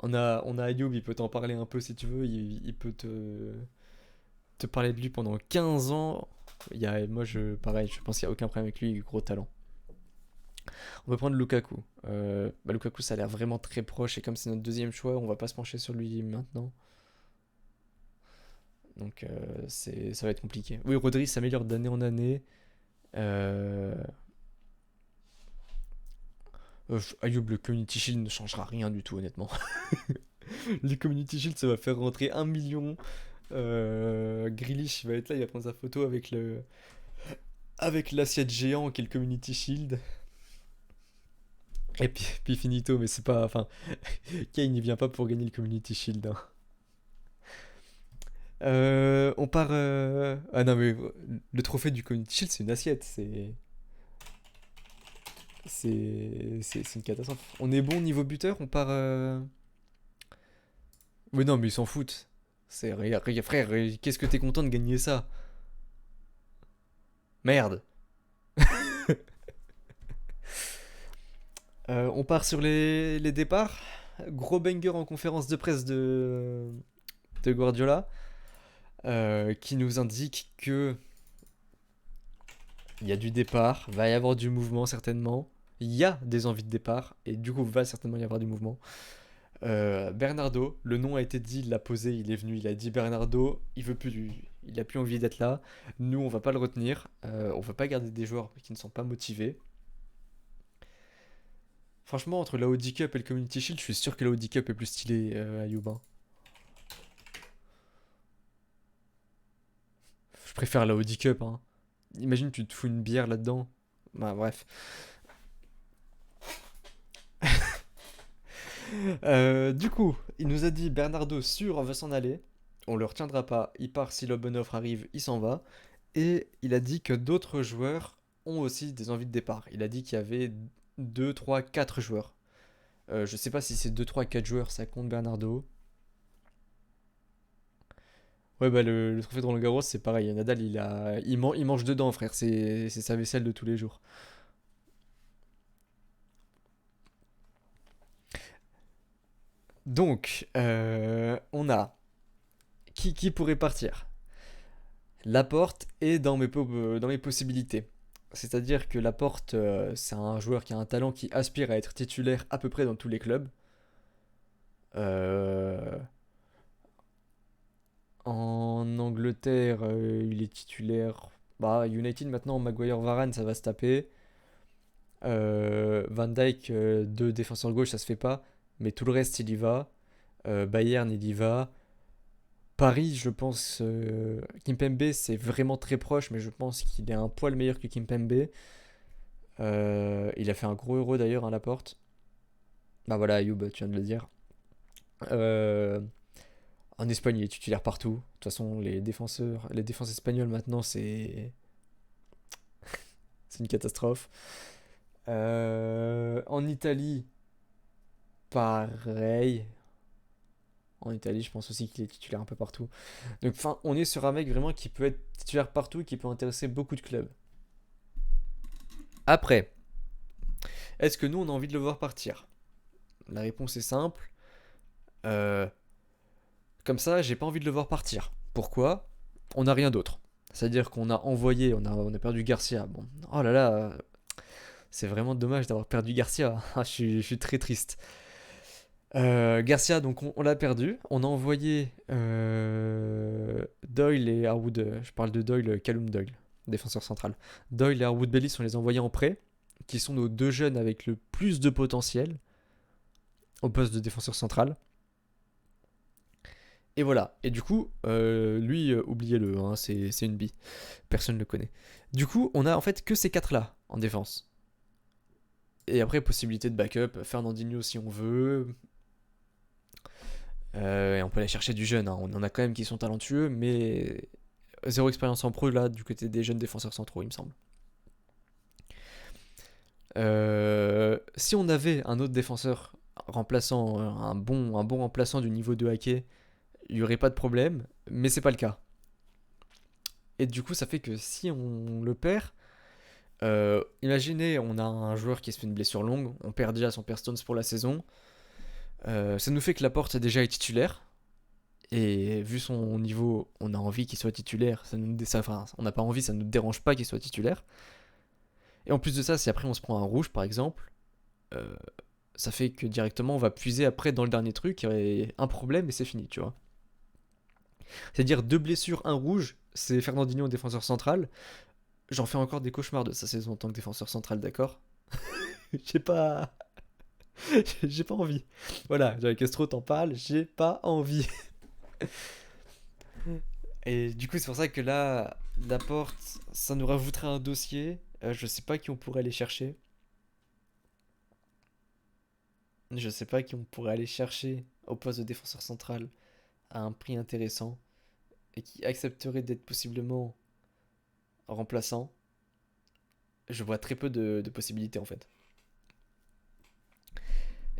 On a Ayoub, il peut t'en parler un peu si tu veux. Il peut te parler de lui pendant 15 ans. Moi, pareil, je pense qu'il n'y a aucun problème avec lui, gros talent. On va prendre Lukaku. Lukaku, ça a l'air vraiment très proche. Et comme c'est notre deuxième choix, on va pas se pencher sur lui maintenant. Donc, ça va être compliqué. Oui, Rodri s'améliore d'année en année. Euh, Ayoub, le Community Shield ne changera rien du tout, honnêtement. Le Community Shield, ça va faire rentrer 1 million. Grealish, il va être là, il va prendre sa photo avec l'assiette géant qui est le Community Shield. Et puis finito, mais c'est pas. Enfin, Kane, il vient pas pour gagner le Community Shield, hein. On part. Ah non, mais le trophée du Community Shield, c'est une assiette. C'est une catastrophe. On est bon niveau buteur, on part. Oui, non, mais ils s'en foutent. Frère, qu'est-ce que t'es content de gagner ça? Merde. On part sur les départs. Gros banger en conférence de presse de Guardiola qui nous indique que il y a du départ, va y avoir du mouvement certainement. Il y a des envies de départ et du coup va certainement y avoir du mouvement. Bernardo, le nom a été dit, il l'a posé, il est venu, il a dit Bernardo, il a plus envie d'être là. Nous, on va pas le retenir, on va pas garder des joueurs qui ne sont pas motivés. Franchement, entre la Audi Cup et le Community Shield, je suis sûr que la Audi Cup est plus stylée à Yuba. Je préfère la Audi Cup, hein. Imagine, tu te fous une bière là-dedans. Bah, bref. Du coup, il nous a dit Bernardo sûr veut s'en aller. On le retiendra pas. Il part si le bon offre arrive, il s'en va. Et il a dit que d'autres joueurs ont aussi des envies de départ. Il a dit qu'il y avait 2, 3, 4 joueurs. Je sais pas si c'est 2, 3, 4 joueurs, ça compte Bernardo. Ouais, bah le trophée de Roland Garros, c'est pareil. Nadal, il mange dedans, frère. C'est sa vaisselle de tous les jours. Donc, on a qui pourrait partir. Laporte est dans mes possibilités. C'est-à-dire que Laporte, c'est un joueur qui a un talent qui aspire à être titulaire à peu près dans tous les clubs. Euh, En Angleterre, il est titulaire. Bah, United maintenant, Maguire Varane, ça va se taper. Van Dijk, deux défenseurs gauche, ça se fait pas. Mais tout le reste, il y va. Bayern, il y va. Paris, je pense, Kimpembe, c'est vraiment très proche, mais je pense qu'il est un poil meilleur que Kimpembe. Il a fait un gros euro d'ailleurs, à Laporte. Bah voilà, Ayoub, tu viens de le dire. Euh, En Espagne, il est titulaire partout. De toute façon, les défenses espagnoles maintenant, c'est une catastrophe. En Italie, pareil. En Italie, je pense aussi qu'il est titulaire un peu partout. Donc, enfin, on est sur un mec vraiment qui peut être titulaire partout, qui peut intéresser beaucoup de clubs. Après, est-ce que nous, on a envie de le voir partir? La réponse est simple. Euh, Comme ça, j'ai pas envie de le voir partir. Pourquoi? On n'a rien d'autre. C'est-à-dire qu'on a envoyé, on a perdu Garcia. Bon, oh là là, c'est vraiment dommage d'avoir perdu Garcia. Je suis très triste. Garcia, donc on l'a perdu. On a envoyé Doyle et Harwood. Je parle de Doyle, Callum Doyle, défenseur central. Doyle et Harwood Bellis, on les a envoyés en prêt, qui sont nos deux jeunes avec le plus de potentiel au poste de défenseur central. Et voilà. Et du coup, lui, oubliez-le, hein, c'est une bille. Personne ne le connaît. Du coup, on a en fait que ces quatre-là en défense. Et après, possibilité de backup, Fernandinho si on veut. Et on peut aller chercher du jeune, hein. On en a quand même qui sont talentueux, mais zéro expérience en pro là du côté des jeunes défenseurs centraux, il me semble. Si on avait un autre défenseur remplaçant, un bon remplaçant du niveau de Hacké, il n'y aurait pas de problème, mais c'est pas le cas. Et du coup, ça fait que si on le perd, imaginez, on a un joueur qui se fait une blessure longue, on perd déjà son Stones pour la saison. Ça nous fait que Laporte déjà est titulaire. Et vu son niveau, on a envie qu'il soit titulaire. Enfin, on n'a pas envie, ça ne nous dérange pas qu'il soit titulaire. Et en plus de ça, si après on se prend un rouge par exemple, euh, ça fait que directement on va puiser après dans le dernier truc et un problème et c'est fini, tu vois. C'est-à-dire deux blessures, un rouge, c'est Fernandinho défenseur central. J'en fais encore des cauchemars de sa saison en tant que défenseur central, d'accord? J'ai pas. J'ai pas envie. Voilà, avec Estro t'en parle, j'ai pas envie. Et du coup, c'est pour ça que là, Laporte, ça nous rajouterait un dossier. Je sais pas qui on pourrait aller chercher. Je sais pas qui on pourrait aller chercher au poste de défenseur central à un prix intéressant et qui accepterait d'être possiblement remplaçant. Je vois très peu de possibilités en fait.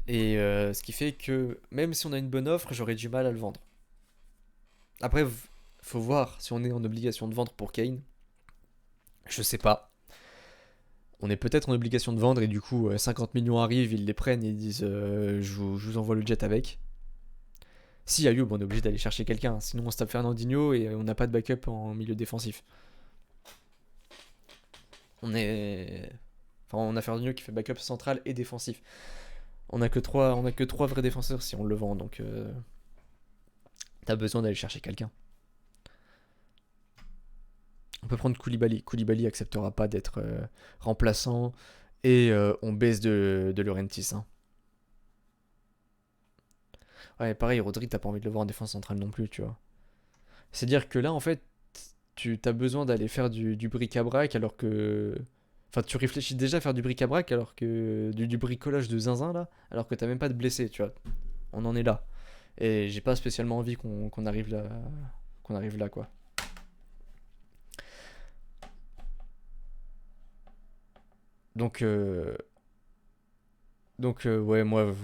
Et ce qui fait que même si on a une bonne offre, j'aurais du mal à le vendre. Après, faut voir si on est en obligation de vendre pour Kane. Je sais pas. On est peut-être en obligation de vendre et du coup 50 millions arrivent, ils les prennent et ils disent je vous envoie le jet avec. Si Ayoub, on est obligé d'aller chercher quelqu'un, sinon on se tape Fernandinho et on n'a pas de backup en milieu défensif. Enfin, on a Fernandinho qui fait backup central et défensif. On a que trois vrais défenseurs si on le vend, donc t'as besoin d'aller chercher quelqu'un. On peut prendre Koulibaly. Koulibaly acceptera pas d'être remplaçant et on baisse de Laurentis, hein. Ouais, pareil, Rodri, t'as pas envie de le voir en défense centrale non plus, tu vois. C'est-à-dire que là, en fait, tu as besoin d'aller faire du bric-à-brac alors que. Enfin, tu réfléchis déjà à faire du bric-à-brac alors que. Du bricolage de zinzin là, alors que t'as même pas de blessé, tu vois. On en est là. Et j'ai pas spécialement envie qu'on arrive là. Qu'on arrive là, quoi. Donc, ouais, moi,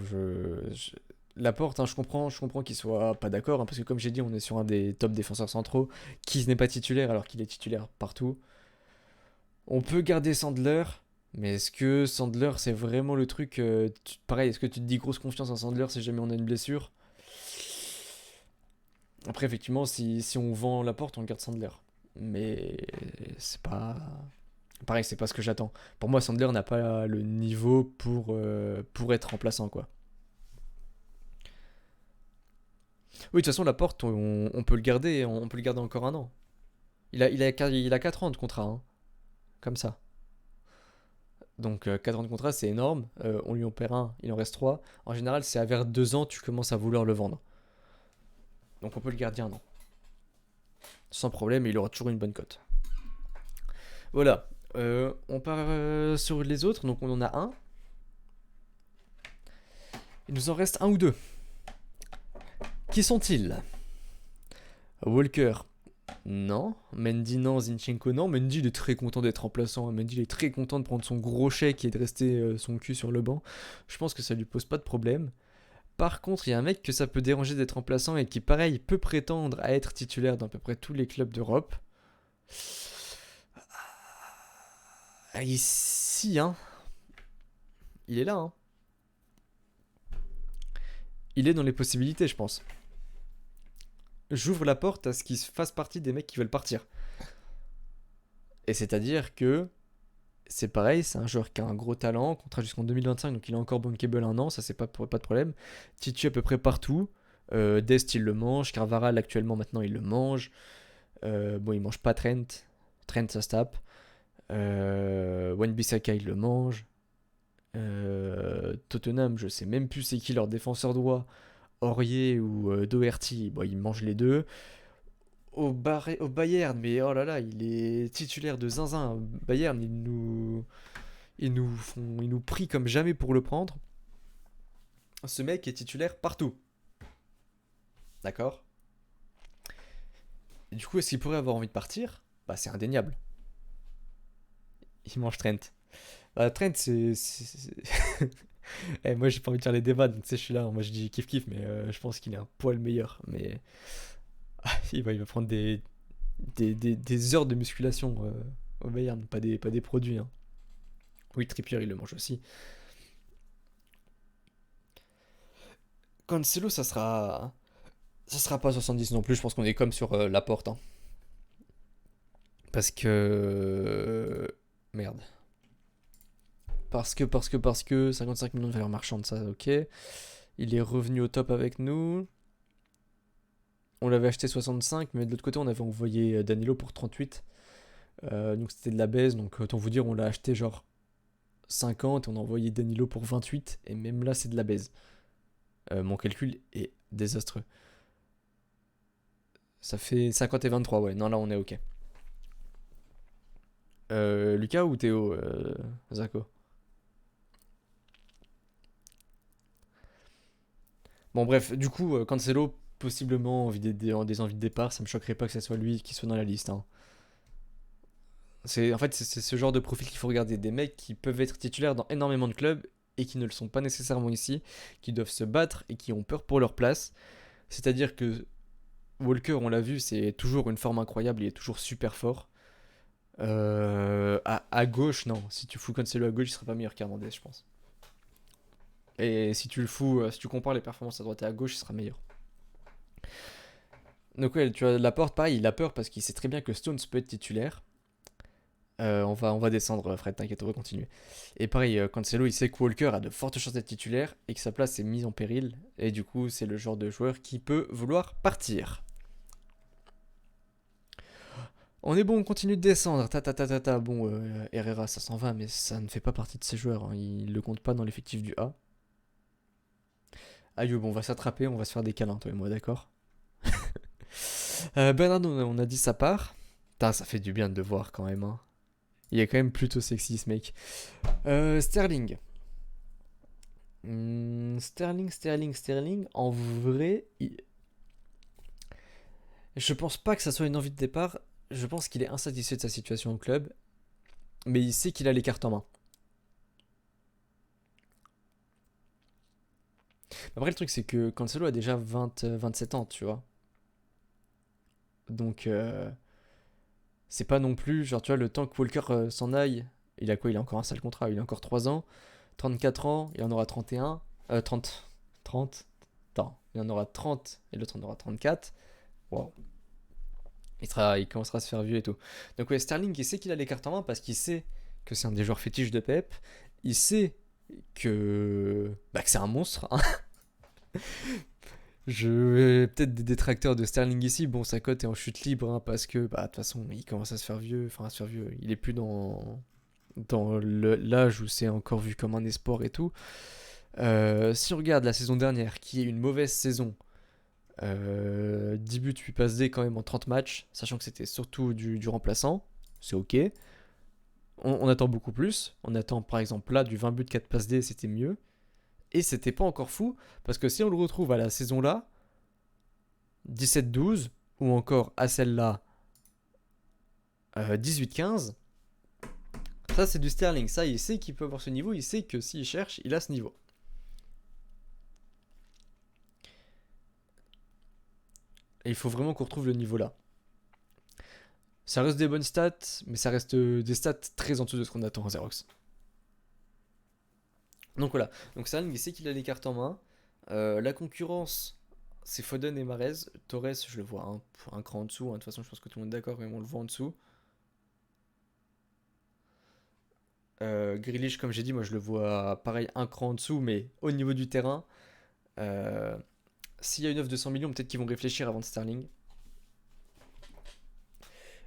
la porte, hein, je comprends qu'il soit pas d'accord, hein, parce que comme j'ai dit, on est sur un des top défenseurs centraux qui n'est pas titulaire alors qu'il est titulaire partout. On peut garder Sandler, mais est-ce que Sandler c'est vraiment le truc pareil, est-ce que tu te dis grosse confiance en Sandler si jamais on a une blessure? Après, effectivement, si on vend la porte, on garde Sandler. Mais c'est pas. Pareil, c'est pas ce que j'attends. Pour moi, Sandler n'a pas le niveau pour être remplaçant, quoi. Oui, de toute façon, la porte, on peut le garder, on peut le garder encore un an. Il a 4 ans de contrat, hein, comme ça. Donc 4 ans de contrat, c'est énorme. On lui en perd un, il en reste 3. En général, c'est vers 2 ans, tu commences à vouloir le vendre. Donc on peut le garder un an. Sans problème, il aura toujours une bonne cote. Voilà. On part sur les autres. Donc on en a un. Il nous en reste un ou deux. Qui sont-ils? Walker, non. Mendy, non. Zinchenko, non. Mendy, il est très content d'être remplaçant. Mendy, il est très content de prendre son gros chèque et de rester son cul sur le banc. Je pense que ça lui pose pas de problème. Par contre, il y a un mec que ça peut déranger d'être remplaçant et qui, pareil, peut prétendre à être titulaire dans à peu près tous les clubs d'Europe. Ici, hein. Il est là, hein. Il est dans les possibilités, je pense. J'ouvre la porte à ce qu'il fasse partie des mecs qui veulent partir. Et c'est-à-dire que c'est pareil, c'est un joueur qui a un gros talent, contrat jusqu'en 2025, donc il est encore bankable un an, ça c'est pas de problème. Titu à peu près partout. Dest il le mange, Carvaral actuellement maintenant il le mange. Bon il mange pas Trent, Trent ça se tape. Wan-Bissaka il le mange. Tottenham je sais même plus c'est qui leur défenseur droit. Aurier ou Doherty, bon, ils mangent les deux. Au Bayern, mais oh là là, il est titulaire de zinzin. Bayern, ils nous prient comme jamais pour le prendre. Ce mec est titulaire partout. D'accord. Et du coup, est-ce qu'il pourrait avoir envie de partir? Bah, c'est indéniable. Il mange Trent. Bah, Trent, Eh, moi, j'ai pas envie de faire les débats, donc tu sais, je suis là. Moi, je dis kiff-kiff, mais je pense qu'il est un poil meilleur. Mais il va prendre des heures de musculation au Bayern, pas des produits. Hein. Oui, Trippier, il le mange aussi. Cancelo, ça sera pas 70 non plus. Je pense qu'on est comme sur la porte. Hein. Parce que. Merde. Parce que 55 millions de valeur marchande, ça, ok. Il est revenu au top avec nous. On l'avait acheté 65, mais de l'autre côté, on avait envoyé Danilo pour 38. Donc c'était de la baisse. Donc autant vous dire, on l'a acheté genre 50 et on a envoyé Danilo pour 28. Et même là, c'est de la baise. Mon calcul est désastreux. Ça fait 50 et 23, ouais. Non, là, on est ok. Lucas ou Théo, Zako? Bon, bref, du coup, Cancelo, possiblement des envies de départ. Ça me choquerait pas que ce soit lui qui soit dans la liste. Hein. En fait, c'est ce genre de profil qu'il faut regarder. Des mecs qui peuvent être titulaires dans énormément de clubs et qui ne le sont pas nécessairement ici, qui doivent se battre et qui ont peur pour leur place. C'est-à-dire que Walker, on l'a vu, c'est toujours une forme incroyable, il est toujours super fort. À gauche, non. Si tu fous Cancelo à gauche, il sera pas meilleur qu'Hernandez, je pense. Et si tu le fous, si tu compares les performances à droite et à gauche, il sera meilleur. Donc ouais, tu as Laporte, pareil, il a peur parce qu'il sait très bien que Stones peut être titulaire. On va descendre, Fred, t'inquiète, on va continuer. Et pareil, Cancelo, il sait que Walker a de fortes chances d'être titulaire et que sa place est mise en péril. Et du coup, c'est le genre de joueur qui peut vouloir partir. On est bon, on continue de descendre. Ta. Bon, Herrera, ça s'en va, mais ça ne fait pas partie de ces joueurs. Hein. Il le compte pas dans l'effectif du A. Ayoub, on va s'attraper, on va se faire des câlins, toi et moi, d'accord? Bernardo, on a dit sa part. Putain, ça fait du bien de le voir quand même. Hein. Il est quand même plutôt sexy ce mec. Sterling. Sterling. En vrai, je pense pas que ça soit une envie de départ. Je pense qu'il est insatisfait de sa situation au club. Mais il sait qu'il a les cartes en main. Après, le truc, c'est que Cancelo a déjà 27 ans, tu vois. Donc, c'est pas non plus, genre, tu vois, le temps que Walker s'en aille, il a quoi? Il a encore un sale contrat, il a encore 3 ans. 34 ans, il en aura 31. 30. Attends, il en aura 30 et l'autre en aura 34. Wow. Il commencera à se faire vieux et tout. Donc, ouais, Sterling, il sait qu'il a les cartes en main parce qu'il sait que c'est un des joueurs fétiches de Pep. Il sait que c'est un monstre. Hein. Je vais peut-être des détracteurs de Sterling ici. Bon, sa cote est en chute libre hein, parce que, de toute façon, il commence à se faire vieux. Enfin, à se faire vieux. Il est plus dans. dans l'âge où c'est encore vu comme un espoir et tout. Si on regarde la saison dernière, qui est une mauvaise saison, 10 buts, 8 passes D quand même en 30 matchs, sachant que c'était surtout du remplaçant, c'est ok. On attend beaucoup plus. On attend par exemple là du 20 buts, 4 passes D, c'était mieux. Et c'était pas encore fou, parce que si on le retrouve à la saison là, 17-12, ou encore à celle-là, 18-15, ça c'est du Sterling. Ça, il sait qu'il peut avoir ce niveau, il sait que s'il cherche, il a ce niveau. Et il faut vraiment qu'on retrouve le niveau là. Ça reste des bonnes stats, mais ça reste des stats très en dessous de ce qu'on attend en Xerox. Donc voilà. Donc Sterling, il sait qu'il a les cartes en main. La concurrence, c'est Foden et Mahrez. Torres, je le vois un cran en dessous. Hein. De toute façon, je pense que tout le monde est d'accord, mais on le voit en dessous. Grealish, comme j'ai dit, moi je le vois pareil un cran en dessous, mais au niveau du terrain. Euh, S'il y a une offre de 100 millions, peut-être qu'ils vont réfléchir avant de Sterling.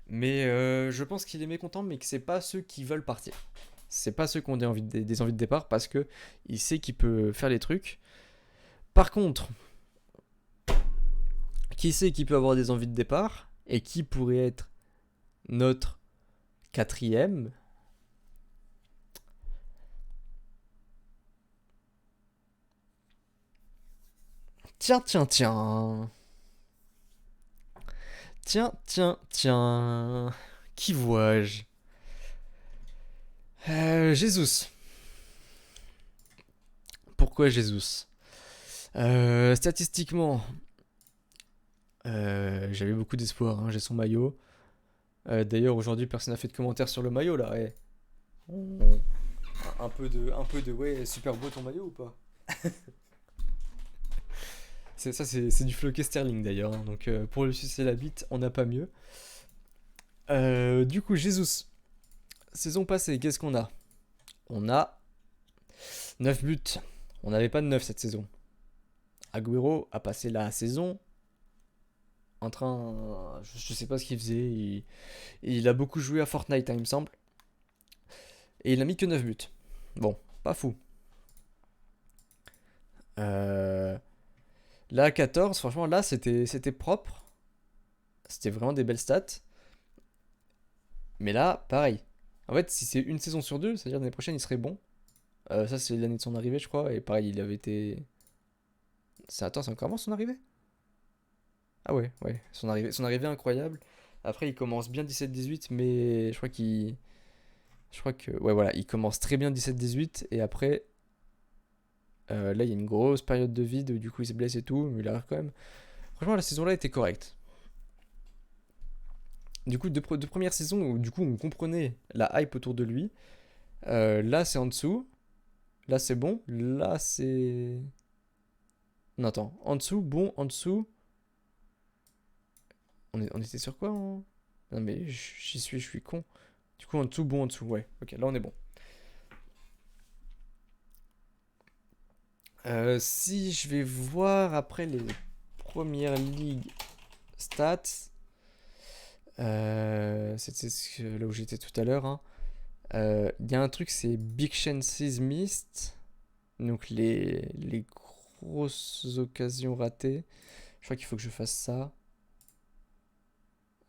Mais je pense qu'il est mécontent, mais que c'est pas ceux qui veulent partir. C'est pas ceux qui ont des envies de départ parce que il sait qu'il peut faire les trucs. Par contre, qui sait qui peut avoir des envies de départ et qui pourrait être notre quatrième? Tiens, tiens, tiens. Tiens, tiens, tiens. Qui vois-je? Jesus. Pourquoi Jesus? Statistiquement, j'avais beaucoup d'espoir. Hein, j'ai son maillot. D'ailleurs, aujourd'hui, personne n'a fait de commentaire sur le maillot là. Ouais. On- ouais, super beau ton maillot ou pas? C'est du floqué Sterling d'ailleurs. Hein, donc pour le sucer la bite, on n'a pas mieux. Du coup, Jesus. Saison passée, qu'est-ce qu'on a? On a 9 buts. On n'avait pas de 9 cette saison. Agüero a passé la saison en train. Je sais pas ce qu'il faisait. Il a beaucoup joué à Fortnite, hein, il me semble. Et il a mis que 9 buts. Bon, pas fou. Euh, Là, 14, franchement, là, c'était propre. C'était vraiment des belles stats. Mais là, pareil. En fait, si c'est une saison sur deux, c'est-à-dire l'année prochaine, il serait bon. Ça, c'est l'année de son arrivée, je crois. Et pareil, il avait été. Attends, c'est encore avant son arrivée? Ah ouais, ouais. Son arrivée incroyable. Après, il commence bien 17-18, mais je crois qu'il. Je crois que. Ouais, voilà, il commence très bien 17-18. Et après, là, il y a une grosse période de vide où du coup, il se blesse et tout. Mais il arrive quand même. Franchement, la saison-là était correcte. Du coup, deux premières saisons où du coup, on comprenait la hype autour de lui. Là, c'est en dessous. Là, c'est bon. Là, c'est. Non, attends. En dessous, bon, en dessous. On était sur quoi Non, mais je suis con. Du coup, en dessous, bon, en dessous. Ouais, ok, là, on est bon. Si je vais voir après les premières ligues stats, là où j'étais tout à l'heure, hein. Il y a un truc, c'est Big Chances Missed. Donc les grosses occasions ratées. Je crois qu'il faut que je fasse ça.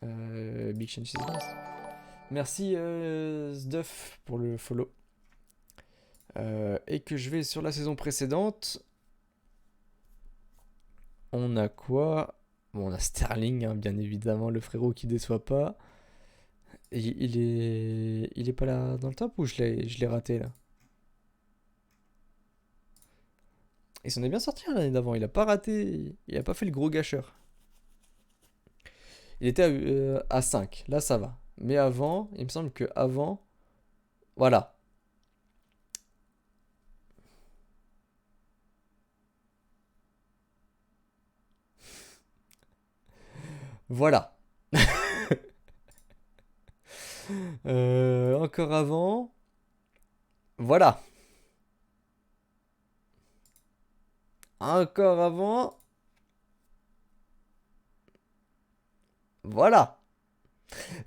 Big Chances Missed. Merci Sduff pour le follow. Et que je vais sur la saison précédente. On a quoi? Bon, on a Sterling, hein, bien évidemment, le frérot qui déçoit pas. Et il est pas là dans le top ou je l'ai raté là? Il s'en est bien sorti hein, l'année d'avant, il a pas raté, il a pas fait le gros gâcheur. Il était à 5, là ça va. Mais avant, il me semble que avant, voilà. Voilà. Encore avant, voilà. Encore avant, voilà.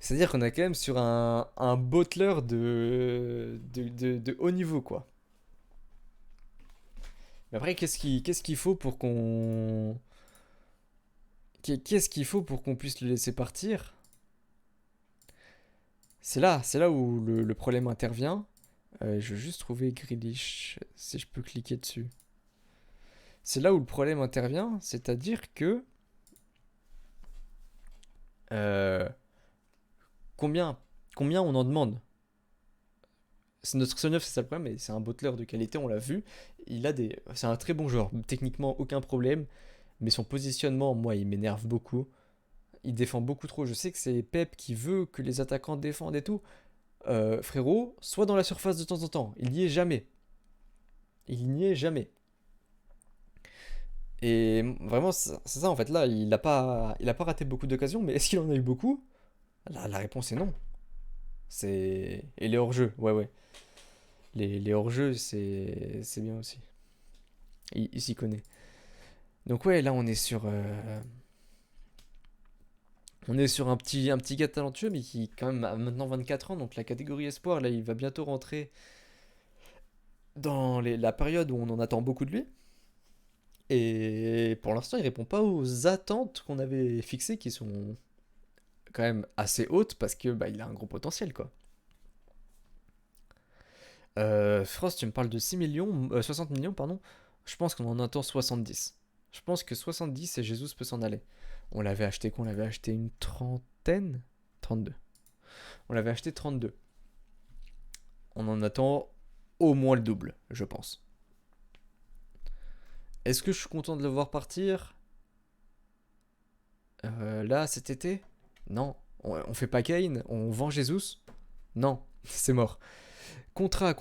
C'est-à-dire qu'on est quand même sur un bottler de haut niveau, quoi. Mais après, qu'est-ce qu'il faut pour qu'on... Qu'est-ce qu'il faut pour qu'on puisse le laisser partir? C'est là où le problème intervient. Je veux juste trouver Grealish, si je peux cliquer dessus. C'est là où le problème intervient, c'est-à-dire que... euh, combien, combien on en demande? C'est notre seul neuf, c'est ça le problème, mais c'est un bottler de qualité, on l'a vu. C'est un très bon joueur, techniquement aucun problème, mais son positionnement, moi, il m'énerve beaucoup. Il défend beaucoup trop. Je sais que c'est Pep qui veut que les attaquants défendent et tout. Frérot, soit dans la surface de temps en temps. Il n'y est jamais. Il n'y est jamais. Et vraiment, c'est ça en fait. Là, il a pas raté beaucoup d'occasions, mais est-ce qu'il en a eu beaucoup? La réponse est non. Et les hors-jeux, ouais, ouais. Les hors-jeux, c'est bien aussi. Il s'y connaît. Donc ouais, là on est sur un petit gars talentueux, mais qui quand même a maintenant 24 ans, donc la catégorie espoir, là il va bientôt rentrer dans la période où on en attend beaucoup de lui. Et pour l'instant, il répond pas aux attentes qu'on avait fixées, qui sont quand même assez hautes, parce que bah, il a un gros potentiel, quoi. Frost, tu me parles de 6 millions, 60 millions, pardon. Je pense qu'on en attend 70. Je pense que 70 et Jesus peut s'en aller. On l'avait acheté quoi? On l'avait acheté une trentaine? 32. On l'avait acheté 32. On en attend au moins le double, je pense. Est-ce que je suis content de le voir partir? Là, cet été? Non. On fait pas Kane? On vend Jesus? Non, c'est mort. Contrat. Le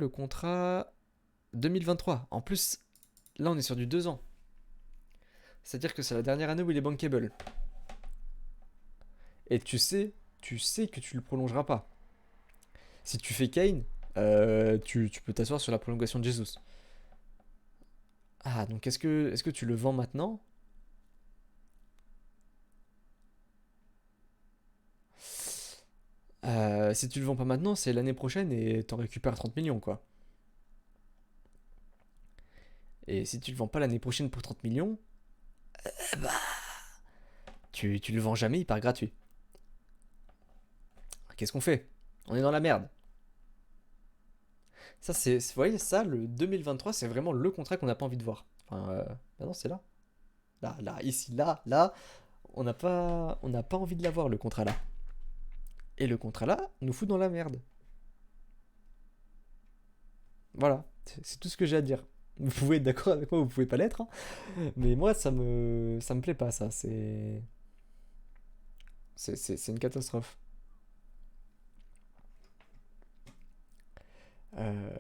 contrat 2023. En plus, là, on est sur du 2 ans. C'est-à-dire que c'est la dernière année où il est bankable. Et tu sais que tu le prolongeras pas. Si tu fais Kane, tu peux t'asseoir sur la prolongation de Jesus. Ah, donc est-ce que tu le vends maintenant? Si tu le vends pas maintenant, c'est l'année prochaine et t'en récupères 30 millions, quoi. Et si tu le vends pas l'année prochaine pour 30 millions, bah, tu le vends jamais, il part gratuit. Qu'est-ce qu'on fait? On est dans la merde. Ça, vous voyez, ça, le 2023, c'est vraiment le contrat qu'on n'a pas envie de voir. Enfin, bah non, c'est là. Là, ici, là, on n'a pas envie de l'avoir, le contrat là. Et le contrat là nous fout dans la merde. Voilà, c'est tout ce que j'ai à dire. Vous pouvez être d'accord avec moi, vous pouvez pas l'être, hein. Mais moi, ça me plaît pas, ça. C'est une catastrophe. Euh,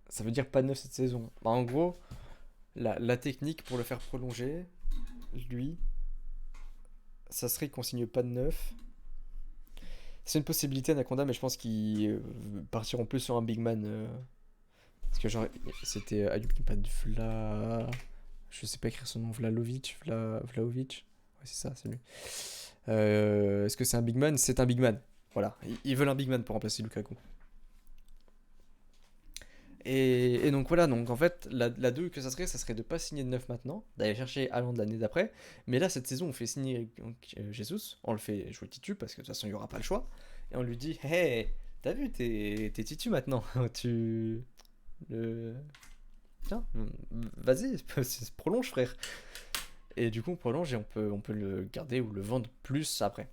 Ça veut dire pas de neuf cette saison. Bah, en gros, la technique pour le faire prolonger, lui, ça serait qu'on signe pas de neuf. C'est une possibilité, Anaconda, mais je pense qu'ils partiront plus sur un big man. Parce que genre, c'était Ayub qui pas de Vla. Je sais pas écrire son nom, Vlaovic. Ouais, c'est ça, c'est lui. Est-ce que c'est un big man? C'est un big man. Voilà, ils veulent un big man pour remplacer Lukaku. Et donc voilà, donc en fait, la 2 que ça serait de pas signer de neuf maintenant, d'aller chercher Haaland l'année d'après. Mais là, cette saison, on fait signer Jesus, on le fait jouer Titu parce que de toute façon, il n'y aura pas le choix. Et on lui dit, hey, t'as vu, t'es Titu maintenant. tu. Le... Tiens, vas-y, prolonge, frère. Et du coup, on prolonge et on peut le garder ou le vendre plus après.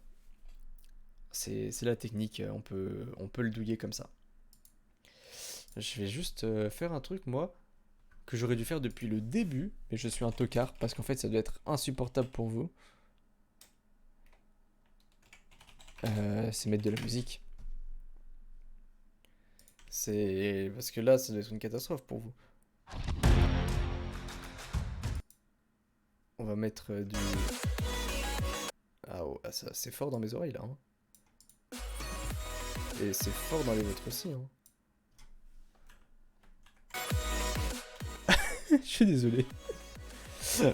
C'est la technique, on peut le douiller comme ça. Je vais juste faire un truc, moi, que j'aurais dû faire depuis le début, mais je suis un tocard parce qu'en fait, ça doit être insupportable pour vous. C'est mettre de la musique. C'est parce que là, ça doit être une catastrophe pour vous. On va mettre du. Ah, oh, ah, c'est fort dans mes oreilles là, hein. Et c'est fort dans les vôtres aussi, hein. Je suis désolé.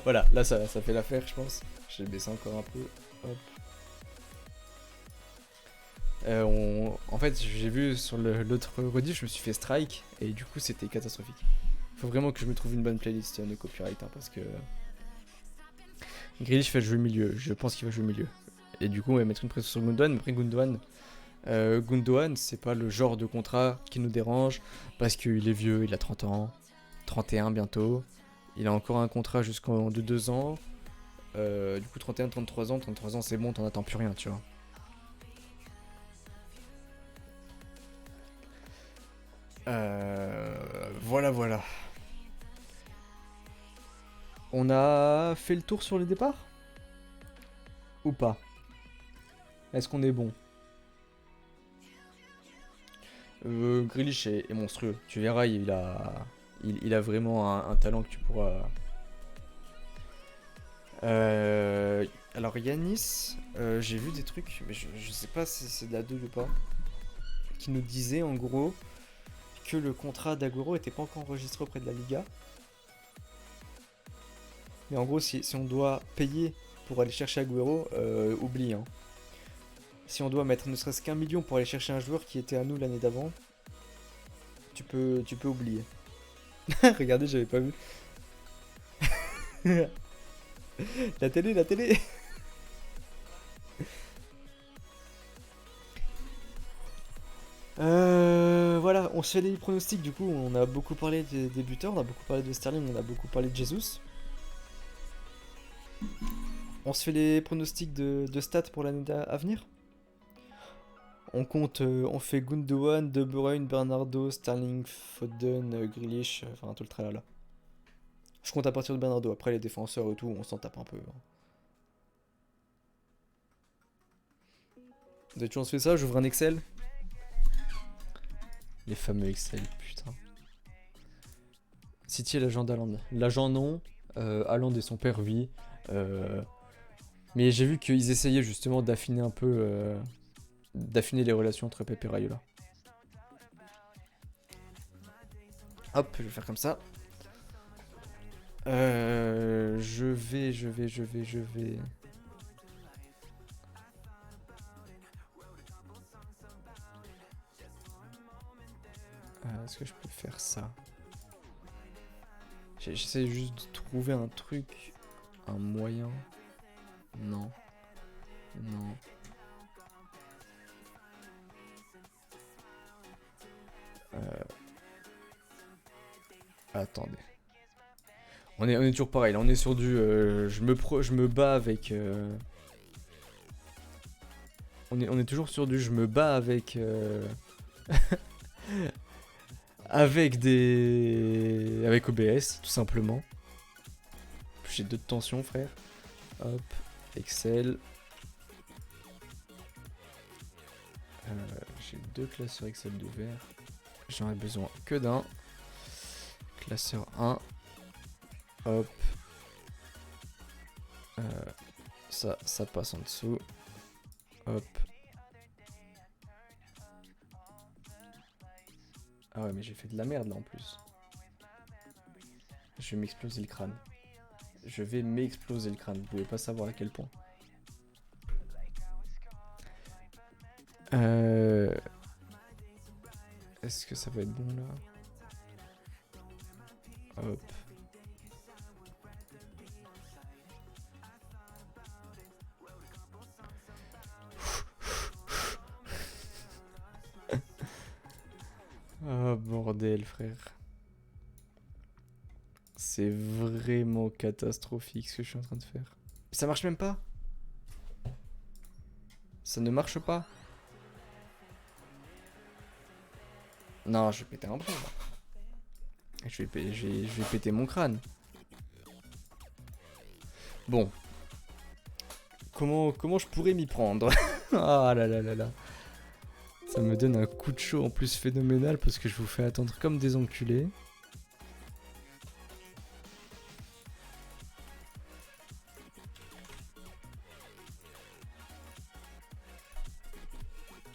Voilà, là ça fait l'affaire, je pense. J'ai baissé encore un peu. Hop. En fait, j'ai vu sur l'autre rediff, je me suis fait strike et du coup c'était catastrophique. Faut vraiment que je me trouve une bonne playlist de copyright hein, parce que Grealish va jouer milieu, je pense qu'il va jouer milieu. Et du coup on va mettre une pression sur Gundogan, mais après Gundogan c'est pas le genre de contrat qui nous dérange parce qu'il est vieux, il a 30 ans, 31 bientôt. Il a encore un contrat jusqu'en de 2 ans. Du coup 31, 33 ans, 33 ans c'est bon, t'en attends plus rien tu vois. Voilà. On a fait le tour sur les départs? Ou pas? Est-ce qu'on est bon? Grealish est monstrueux. Tu verras, il a vraiment un talent que tu pourras... alors Yanis, j'ai vu des trucs, mais je sais pas si c'est de la 2 ou pas, qui nous disait en gros que le contrat d'Agüero était pas encore enregistré auprès de la Liga. Mais en gros, si on doit payer pour aller chercher Agüero, oublie. Hein. Si on doit mettre ne serait-ce qu'1 million pour aller chercher un joueur qui était à nous l'année d'avant, tu peux oublier. Regardez, j'avais pas vu. La télé. Voilà, on se fait les pronostics du coup. On a beaucoup parlé des buteurs, on a beaucoup parlé de Sterling, on a beaucoup parlé de Jesus. On se fait les pronostics de stats pour l'année à venir. On compte, on fait Gundogan, De Bruyne, Bernardo, Sterling, Foden, Grealish, enfin tout le tralala. Je compte à partir de Bernardo, après les défenseurs et tout, on s'en tape un peu. D'habitude on se fait ça, j'ouvre un Excel. Les fameux Excel, putain. City et l'agent d'Haaland. L'agent non, Haaland et son père oui. Mais j'ai vu qu'ils essayaient justement d'affiner un peu... d'affiner les relations entre Pep et Raiola. Hop, je vais faire comme ça. Je vais. Est-ce que je peux faire ça? J'essaie juste de trouver un truc, un moyen. Non. Attendez. On est toujours pareil, là on est sur du... je me bats avec... On est toujours sur du je me bats avec... avec des... Avec OBS, tout simplement. J'ai 2 de tension, frère. Hop, Excel. J'ai 2 classeurs Excel d'ouvert. J'en ai besoin que d'un. Classeur 1. Hop. Ça passe en dessous. Hop. Ah ouais, mais j'ai fait de la merde là en plus. Je vais m'exploser le crâne. Vous pouvez pas savoir à quel point. Est-ce que ça va être bon là? Hop. Ah bordel frère. C'est vraiment catastrophique ce que je suis en train de faire. Ça marche même pas. Ça ne marche pas. Non, je vais péter un bras. Je vais péter mon crâne. Bon. Comment je pourrais m'y prendre? Ah là là là là. Ça me donne un coup de chaud en plus phénoménal parce que je vous fais attendre comme des enculés.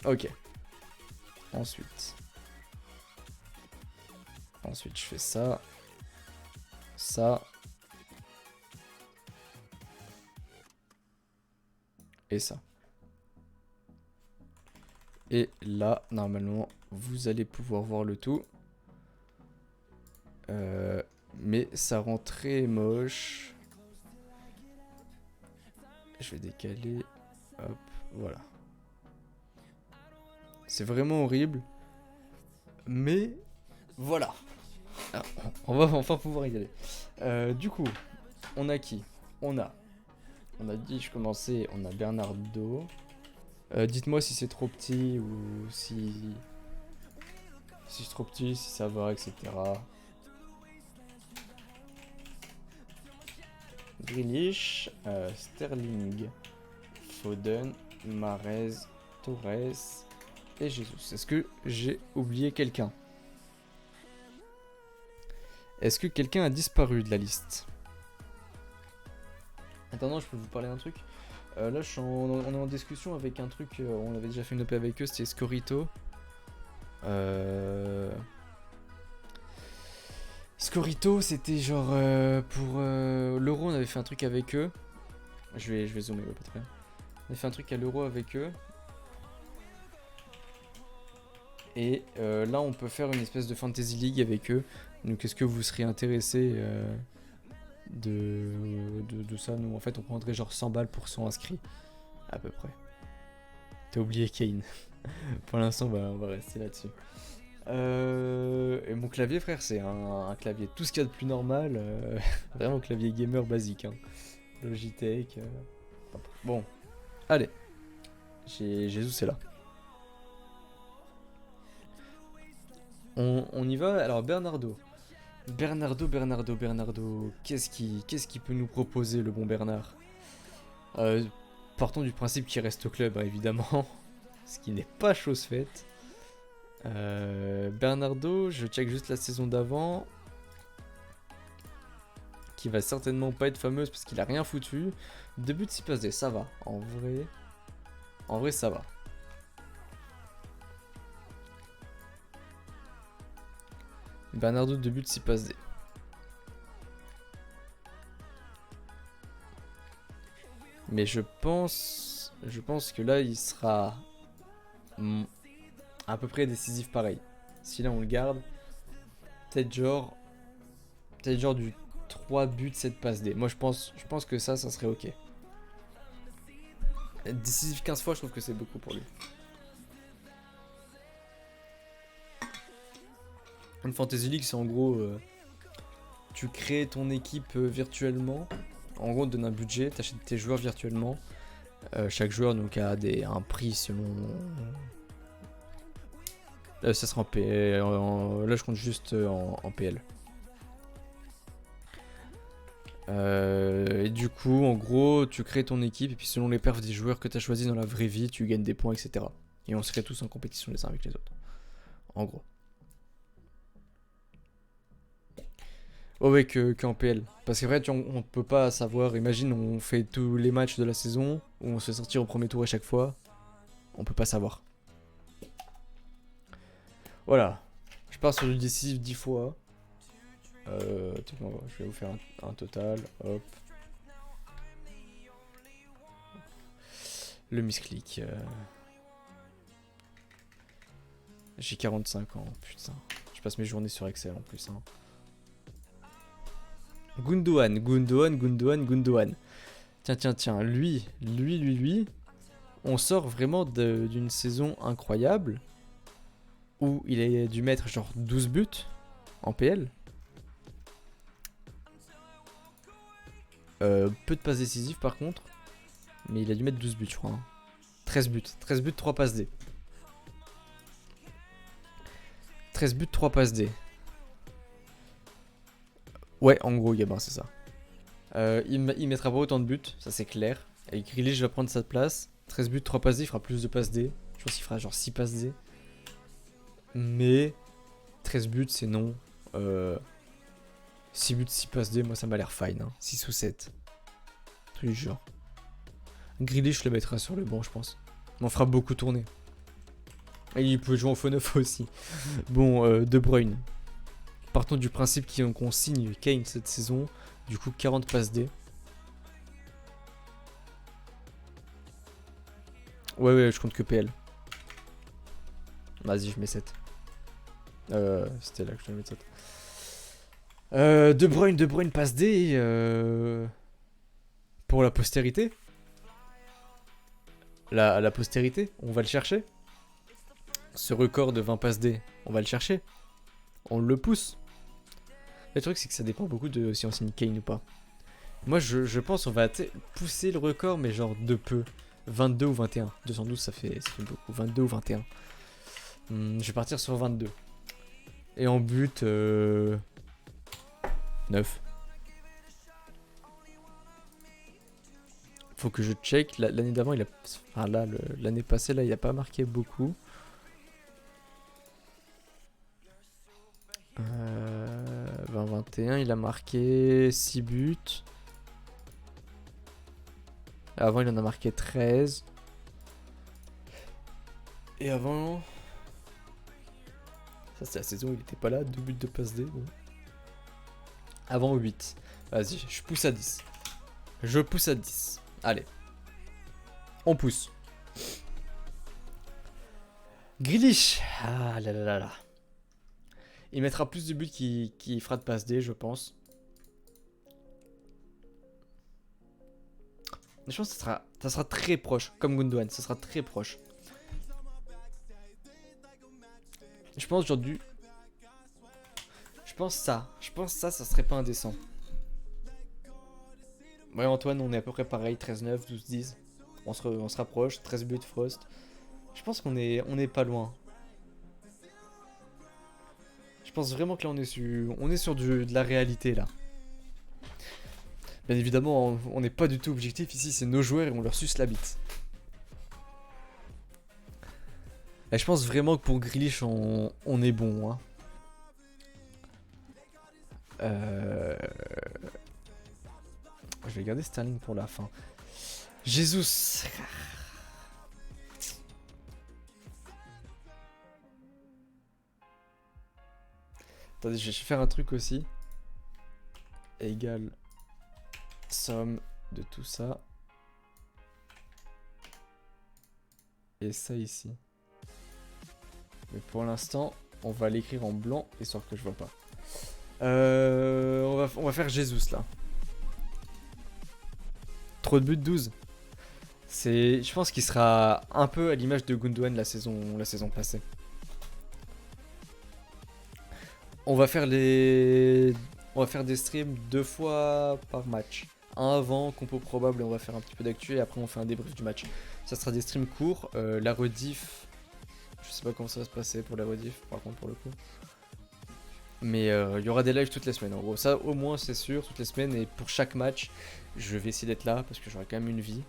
Ok. Ensuite, je fais ça. Ça. et ça. Et là, normalement, vous allez pouvoir voir le tout. Mais ça rend très moche. Je vais décaler. Hop, voilà. C'est vraiment horrible. Mais voilà. Alors, on va enfin pouvoir y aller. Du coup, on a qui? On a dit, je commençais, on a Bernardo. Dites-moi si c'est trop petit ou si c'est trop petit, si ça va, etc. Grealish, Sterling, Foden, Mahrez, Torres et Jesus. Est-ce que j'ai oublié quelqu'un? Est-ce que quelqu'un a disparu de la liste? Attends, je peux vous parler d'un truc. Là, on est en discussion avec un truc. On avait déjà fait une OP avec eux, c'était Scorito. Scorito, c'était genre pour l'Euro, on avait fait un truc avec eux. Je vais zoomer, ouais, pas très bien. On a fait un truc à l'Euro avec eux. Et là, on peut faire une espèce de Fantasy League avec eux. Donc, est-ce que vous seriez intéressé de ça? Nous, en fait, on prendrait genre 100 balles pour 100 inscrits. À peu près. T'as oublié Kane. Pour l'instant, on va rester là-dessus. Et mon clavier, frère, c'est un clavier tout ce qu'il y a de plus normal. Vraiment clavier gamer basique. Hein. Logitech. Bon, allez. Jésus, c'est là. On y va. Alors, Bernardo. Qu'est-ce qu'il peut nous proposer, le bon Bernard? Partons du principe qu'il reste au club, hein, évidemment. Ce qui n'est pas chose faite. Bernardo, je check juste la saison d'avant. Qui va certainement pas être fameuse parce qu'il a rien foutu. Début de 6 passes D, ça va. En vrai, ça va. Bernardo, début de 6 passes D. Mais je pense que là, il sera à peu près décisif pareil. Si là, on le garde, peut-être genre du 3 buts, 7 passes D. Moi, je pense que ça serait ok. Décisif 15 fois, je trouve que c'est beaucoup pour lui. Une Fantasy League, c'est en gros... tu crées ton équipe virtuellement. En gros, on te donne un budget, tu achètes tes joueurs virtuellement. Chaque joueur donc, a un prix selon... ça sera en PL. Là, je compte juste en PL. Et du coup, en gros, tu crées ton équipe et puis selon les perfs des joueurs que tu as choisis dans la vraie vie, tu gagnes des points, etc. Et on serait tous en compétition les uns avec les autres. En gros. Oh ouais, qu'en PL. Parce qu'après, on peut pas savoir. Imagine, on fait tous les matchs de la saison, où on se fait sortir au premier tour à chaque fois. On peut pas savoir. Voilà. Je pars sur du décisif 10 fois. Je vais vous faire un total. Hop. Le misclick. J'ai 45 ans, putain. Je passe mes journées sur Excel en plus. Hein. Gundogan. Tiens. Lui. On sort vraiment d'une saison incroyable. Où il a dû mettre genre 12 buts en PL. Peu de passes décisives par contre. Mais il a dû mettre 12 buts, je crois. Hein. 13 buts, 3 passes D. 13 buts, 3 passes D. Ouais, en gros, Gabin, c'est ça. Il mettra pas autant de buts, ça c'est clair. Et Grealish va prendre sa place. 13 buts, 3 passes D, il fera plus de passes D. Je pense qu'il fera genre 6 passes D. Mais 13 buts, c'est non. 6 buts, 6 passes D, moi ça m'a l'air fine. Hein. 6 ou 7. Je te jure. Grealish le mettra sur le banc, je pense. On fera beaucoup tourner. Et il peut jouer en faux neuf aussi. Bon, De Bruyne. Partons du principe qu'on signe Kane cette saison. Du coup, 40 passes D. Ouais, je compte que PL. Vas-y, je mets 7. C'était là que je devais mettre 7. De Bruyne passe D. Pour la postérité. La postérité, on va le chercher. Ce record de 20 passes D, on va le chercher. On le pousse. Le truc, c'est que ça dépend beaucoup de si on signe Kane ou pas. Moi, je pense qu'on va pousser le record, mais genre de peu. 22 ou 21. 212, ça fait beaucoup. 22 ou 21. Je vais partir sur 22. Et en but, 9. Faut que je check. L'année d'avant, il a. Enfin, là, l'année passée, là, il a pas marqué beaucoup. 20-21, il a marqué 6 buts. Avant, il en a marqué 13. Et avant... Ça, c'est la saison où il était pas là. 2 buts de passe D. Bon. Avant 8. Vas-y, je pousse à 10. Je pousse à 10. Allez. On pousse. Grealish. Ah là là là là. Il mettra plus de buts qu'il fera de passe D, je pense. Je pense que ça sera très proche. Comme Gundogan, ça sera très proche. Je pense aujourd'hui. Je pense ça, ça serait pas indécent. Ouais, Antoine, on est à peu près pareil. 13-9, 12-10. On se rapproche. 13 buts, Frost. Je pense qu'on est pas loin. Je pense vraiment que là, on est sur de la réalité, là. Bien évidemment, on n'est pas du tout objectif. Ici, c'est nos joueurs et on leur suce la bite. Et je pense vraiment que pour Grealish, on est bon. Hein. Je vais garder Sterling pour la fin. Jesus. Attendez, je vais faire un truc aussi. Égale somme de tout ça. Et ça ici. Mais pour l'instant, on va l'écrire en blanc, histoire que je vois pas. On va faire Jesus là. Trop de buts, 12. Je pense qu'il sera un peu à l'image de Gundogan la saison passée. On va faire des streams 2 fois par match. Un avant, compo probable, on va faire un petit peu d'actu et après on fait un débrief du match. Ça sera des streams courts. La rediff, je sais pas comment ça va se passer pour la rediff, par contre, pour le coup. Mais il y aura des lives toutes les semaines. En gros, ça au moins c'est sûr, toutes les semaines. Et pour chaque match, je vais essayer d'être là parce que j'aurai quand même une vie.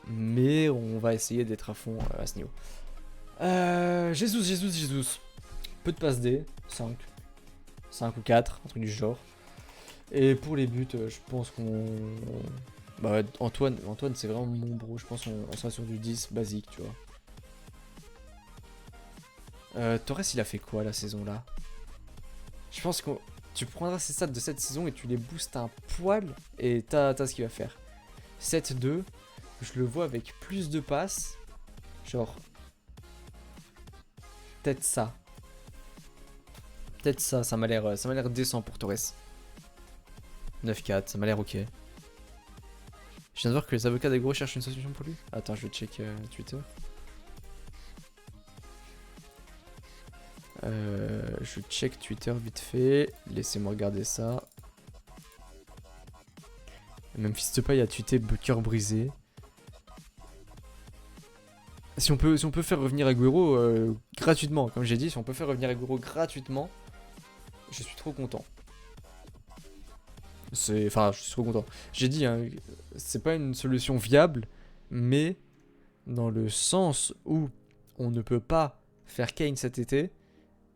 Mais on va essayer d'être à fond à ce niveau. Jesus. Peu de passes D, 5 ou 4, un truc du genre. Et pour les buts, je pense qu'on... Bah, Antoine c'est vraiment mon bro. Je pense qu'on sera sur du 10 basique, tu vois. Torres, il a fait quoi la saison là? Je pense que tu prendras ces stats de cette saison et tu les boostes un poil et t'as ce qu'il va faire. 7-2, je le vois avec plus de passes. Genre. Peut-être ça. Ça m'a l'air décent pour Torres. 9-4, ça m'a l'air ok. Je viens de voir que les avocats d'Agro cherchent une solution pour lui. Attends, je vais check Twitter. Je check Twitter vite fait. Laissez-moi regarder ça. Même Fils de Paille a tweeté cœur brisé. Si on peut faire revenir Agüero gratuitement, comme j'ai dit, si on peut faire revenir Agüero gratuitement, je suis trop content. Enfin, je suis trop content. J'ai dit, hein, c'est pas une solution viable, mais dans le sens où on ne peut pas faire Kane cet été,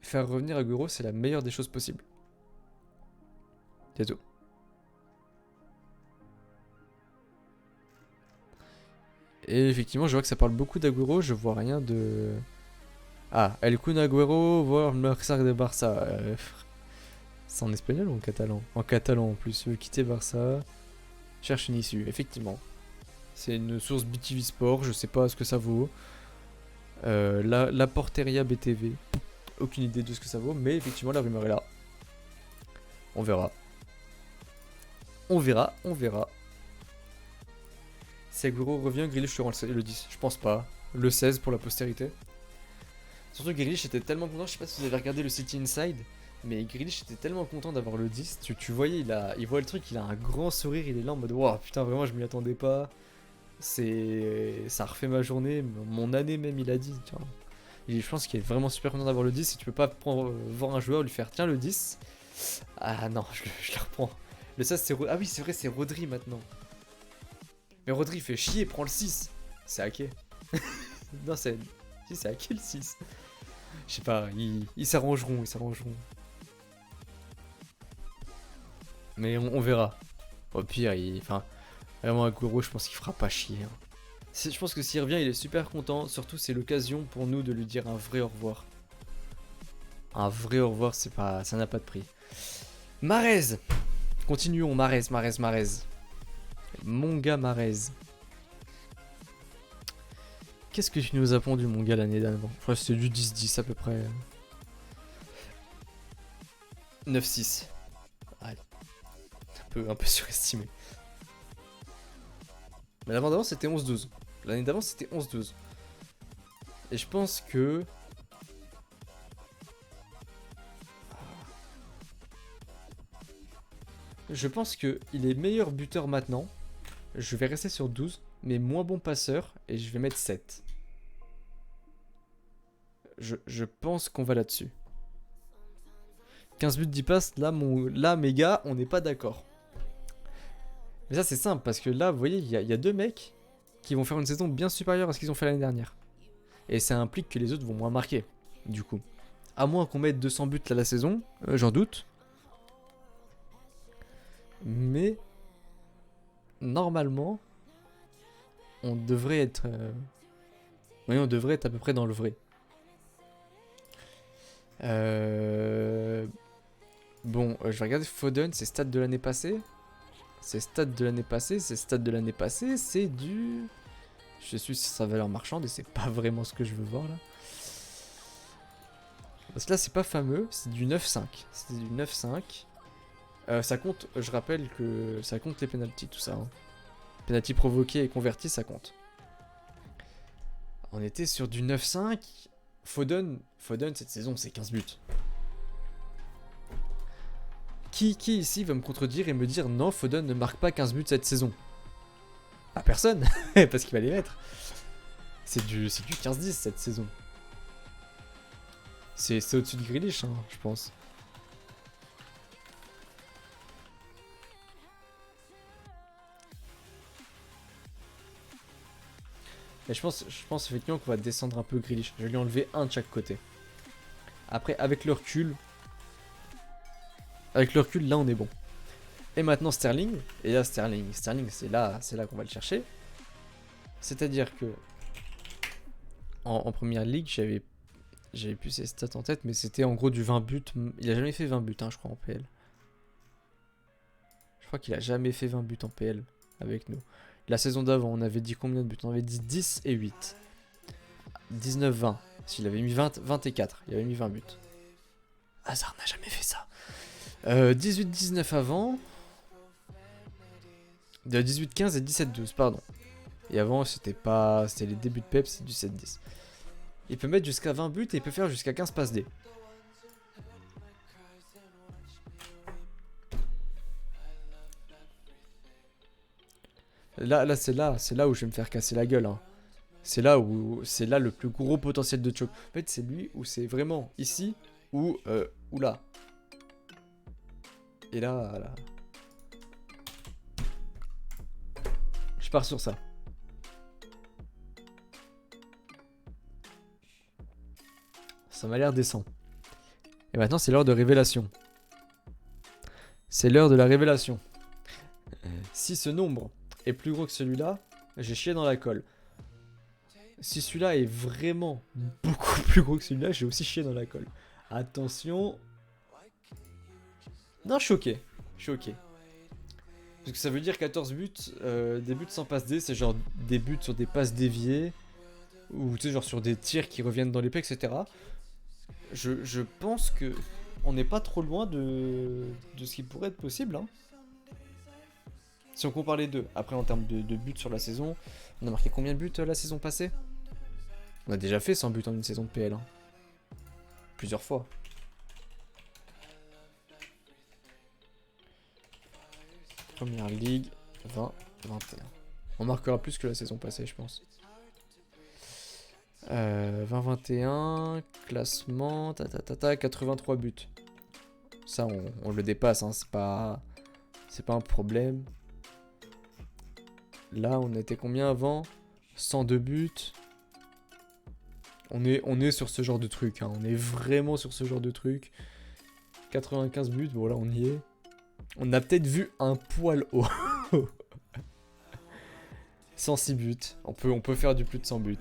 faire revenir Agüero, c'est la meilleure des choses possibles. C'est tout. Et effectivement, je vois que ça parle beaucoup d'Agüero, je vois rien de... Ah, El Kun Agüero, voir le Barça de Barça. C'est en espagnol ou en catalan? En catalan en plus, quitter Barça, cherche une issue, effectivement. C'est une source BTV Sport, je sais pas ce que ça vaut. La Porteria BTV, aucune idée de ce que ça vaut, mais effectivement la rumeur est là. On verra. On verra, on verra. Si Agüero revient, Grealish sera le 10. Je pense pas. Le 16 pour la postérité. Surtout Grealish était tellement content, je sais pas si vous avez regardé le City Inside, mais Grealish était tellement content d'avoir le 10. Tu voyais, il voit le truc, il a un grand sourire, il est là en mode waouh, putain, vraiment, je m'y attendais pas. Ça refait ma journée, mon année même, il a dit. Tu vois. Et je pense qu'il est vraiment super content d'avoir le 10 et tu peux pas voir un joueur lui faire tiens le 10. Ah non, je le reprends. Le 16 c'est ah oui, c'est vrai, c'est Rodri maintenant. Mais Rodri fait chier, prends le 6. C'est hacké. Non, c'est hacké le 6. Je sais pas, ils s'arrangeront, ils s'arrangeront. Mais on verra. Au pire, enfin, vraiment Agüero, je pense qu'il fera pas chier. Hein. Je pense que s'il revient, il est super content. Surtout, c'est l'occasion pour nous de lui dire un vrai au revoir. Un vrai au revoir, ça n'a pas de prix. Mahrez. Continuons, Mahrez. Mon gars Mahrez. Qu'est-ce que tu nous as pondu, mon gars, l'année d'avant? Je crois que c'était du 10-10 à peu près. 9-6. Ouais. Un peu surestimé. Mais l'avant d'avant, c'était 11-12. L'année d'avant, c'était 11-12. Et je pense que... Je pense qu'il est meilleur buteur maintenant. Je vais rester sur 12, mais moins bon passeur, et je vais mettre 7. Je pense qu'on va là-dessus. 15 buts, 10 passes, là, mes gars, on n'est pas d'accord. Mais ça, c'est simple, parce que là, vous voyez, il y a deux mecs qui vont faire une saison bien supérieure à ce qu'ils ont fait l'année dernière. Et ça implique que les autres vont moins marquer, du coup. À moins qu'on mette 200 buts là la saison, j'en doute. Mais normalement, on devrait être... Oui, on devrait être à peu près dans le vrai. Bon, je vais regarder Foden, ses stats de l'année passée. C'est du... Je suis sur sa valeur marchande et c'est pas vraiment ce que je veux voir là. Parce que là c'est pas fameux, c'est du 9-5. C'est du 9-5. Ça compte, je rappelle que ça compte les pénaltys, tout ça. Hein. Pénalty provoqué et converti, ça compte. On était sur du 9-5. Foden, cette saison, c'est 15 buts. Qui ici va me contredire et me dire non, Foden ne marque pas 15 buts cette saison? Pas personne, parce qu'il va les mettre. C'est du 15-10 cette saison. C'est au-dessus de Grealish, hein, je pense. Mais je pense effectivement qu'on va descendre un peu Grealish. Je vais lui enlever un de chaque côté. Après, avec le recul, là on est bon. Et maintenant Sterling. Et là Sterling, c'est là qu'on va le chercher. C'est-à-dire que en première ligue, j'avais plus ses stats en tête, mais c'était en gros du 20 buts. Il a jamais fait 20 buts, hein, je crois, en PL. Je crois qu'il a jamais fait 20 buts en PL avec nous. La saison d'avant, on avait dit combien de buts? On avait dit 10 et 8. 19-20. S'il avait mis 20 et 4, il avait mis 20 buts. Hazard n'a jamais fait ça. 18-19 avant. 18-15 et 17-12, pardon. Et avant, c'était les débuts de Pep, c'est du 7-10. Il peut mettre jusqu'à 20 buts et il peut faire jusqu'à 15 passes D. Là, c'est là où je vais me faire casser la gueule. Hein. C'est là le plus gros potentiel de choc. En fait, c'est lui où c'est vraiment ici ou là. Et là. Je pars sur ça. Ça m'a l'air décent. Et maintenant, c'est l'heure de révélation. C'est l'heure de la révélation. Si ce nombre est plus gros que celui-là, j'ai chié dans la colle. Si celui-là est vraiment beaucoup plus gros que celui-là, j'ai aussi chié dans la colle. Attention. Non, je suis ok. Parce que ça veut dire 14 buts, des buts sans passe D, c'est genre des buts sur des passes déviées, ou tu sais, genre sur des tirs qui reviennent dans l'épée, etc. Je pense que on n'est pas trop loin de ce qui pourrait être possible, hein. Si on compare les deux. Après, en termes de buts sur la saison, on a marqué combien de buts la saison passée? On a déjà fait 100 buts en une saison de PL, hein. Plusieurs fois. Première Ligue, 20-21. On marquera plus que la saison passée, je pense. 20-21, classement, 83 buts. Ça, on le dépasse, hein, c'est pas un problème. Là, on était combien avant? 102 buts. On est sur ce genre de truc, hein. On est vraiment sur ce genre de truc. 95 buts, bon là on y est. On a peut-être vu un poil haut. 106 buts. On peut faire du plus de 100 buts.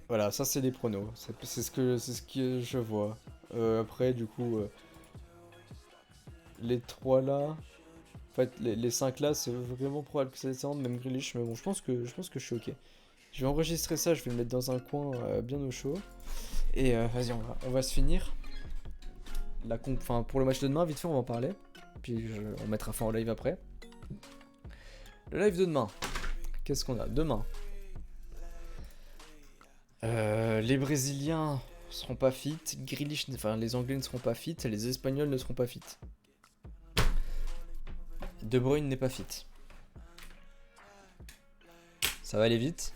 Voilà, ça c'est les pronos. C'est ce que je vois. Après, du coup, les 3 là. En fait, les 5 là, c'est vraiment probable que ça descende, même Grealish. Mais bon, je pense que je suis ok. Je vais enregistrer ça, je vais le mettre dans un coin bien au chaud. Et vas-y, on va se finir. Enfin, pour le match de demain, vite fait, on va en parler. Puis on mettra fin au live après. Le live de demain. Qu'est-ce qu'on a demain? Les Brésiliens seront pas fit. Grealish, enfin les Anglais ne seront pas fit. Les Espagnols ne seront pas fit. De Bruyne n'est pas fit. Ça va aller vite.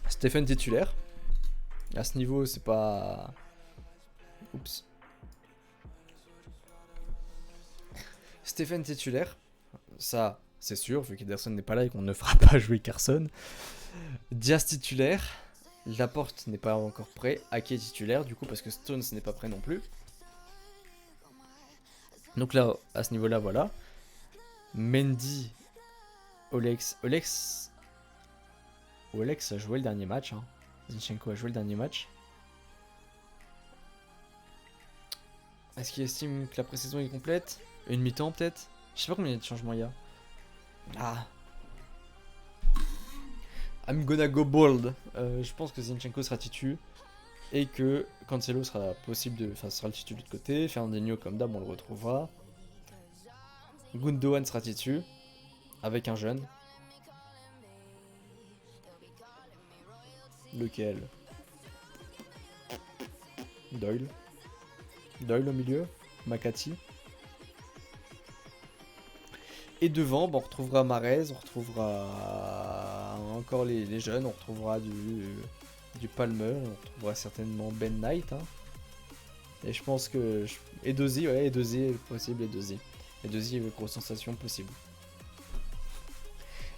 Stephen titulaire. À ce niveau, c'est pas... Oups. Stephen titulaire. Ça, c'est sûr, vu qu'Ederson n'est pas là et qu'on ne fera pas jouer Carson. Diaz titulaire. Laporte n'est pas encore prêt. Ake est titulaire, du coup, parce que Stones n'est pas prêt non plus. Donc là, à ce niveau-là, voilà. Mendy, Olex a joué le dernier match. Hein. Zinchenko a joué le dernier match. Est-ce qu'il estime que la pré-saison est complète? Une mi-temps peut-être? Je sais pas combien de changements il y a. Ah. I'm gonna go bold. Je pense que Zinchenko sera titu. Et que Cancelo sera sera le titu de l'autre côté. Fernandinho, comme d'hab, on le retrouvera. Gundogan sera titu. Avec un jeune. Lequel? Doyle au milieu. Makati. Et devant, on retrouvera Mahrez, on retrouvera encore les jeunes, on retrouvera du Palmer, on retrouvera certainement Ben Knight. Hein. Et je pense que... Edozie, ouais, Edozie est possible, Edozie. Edozie est grosse sensation possible.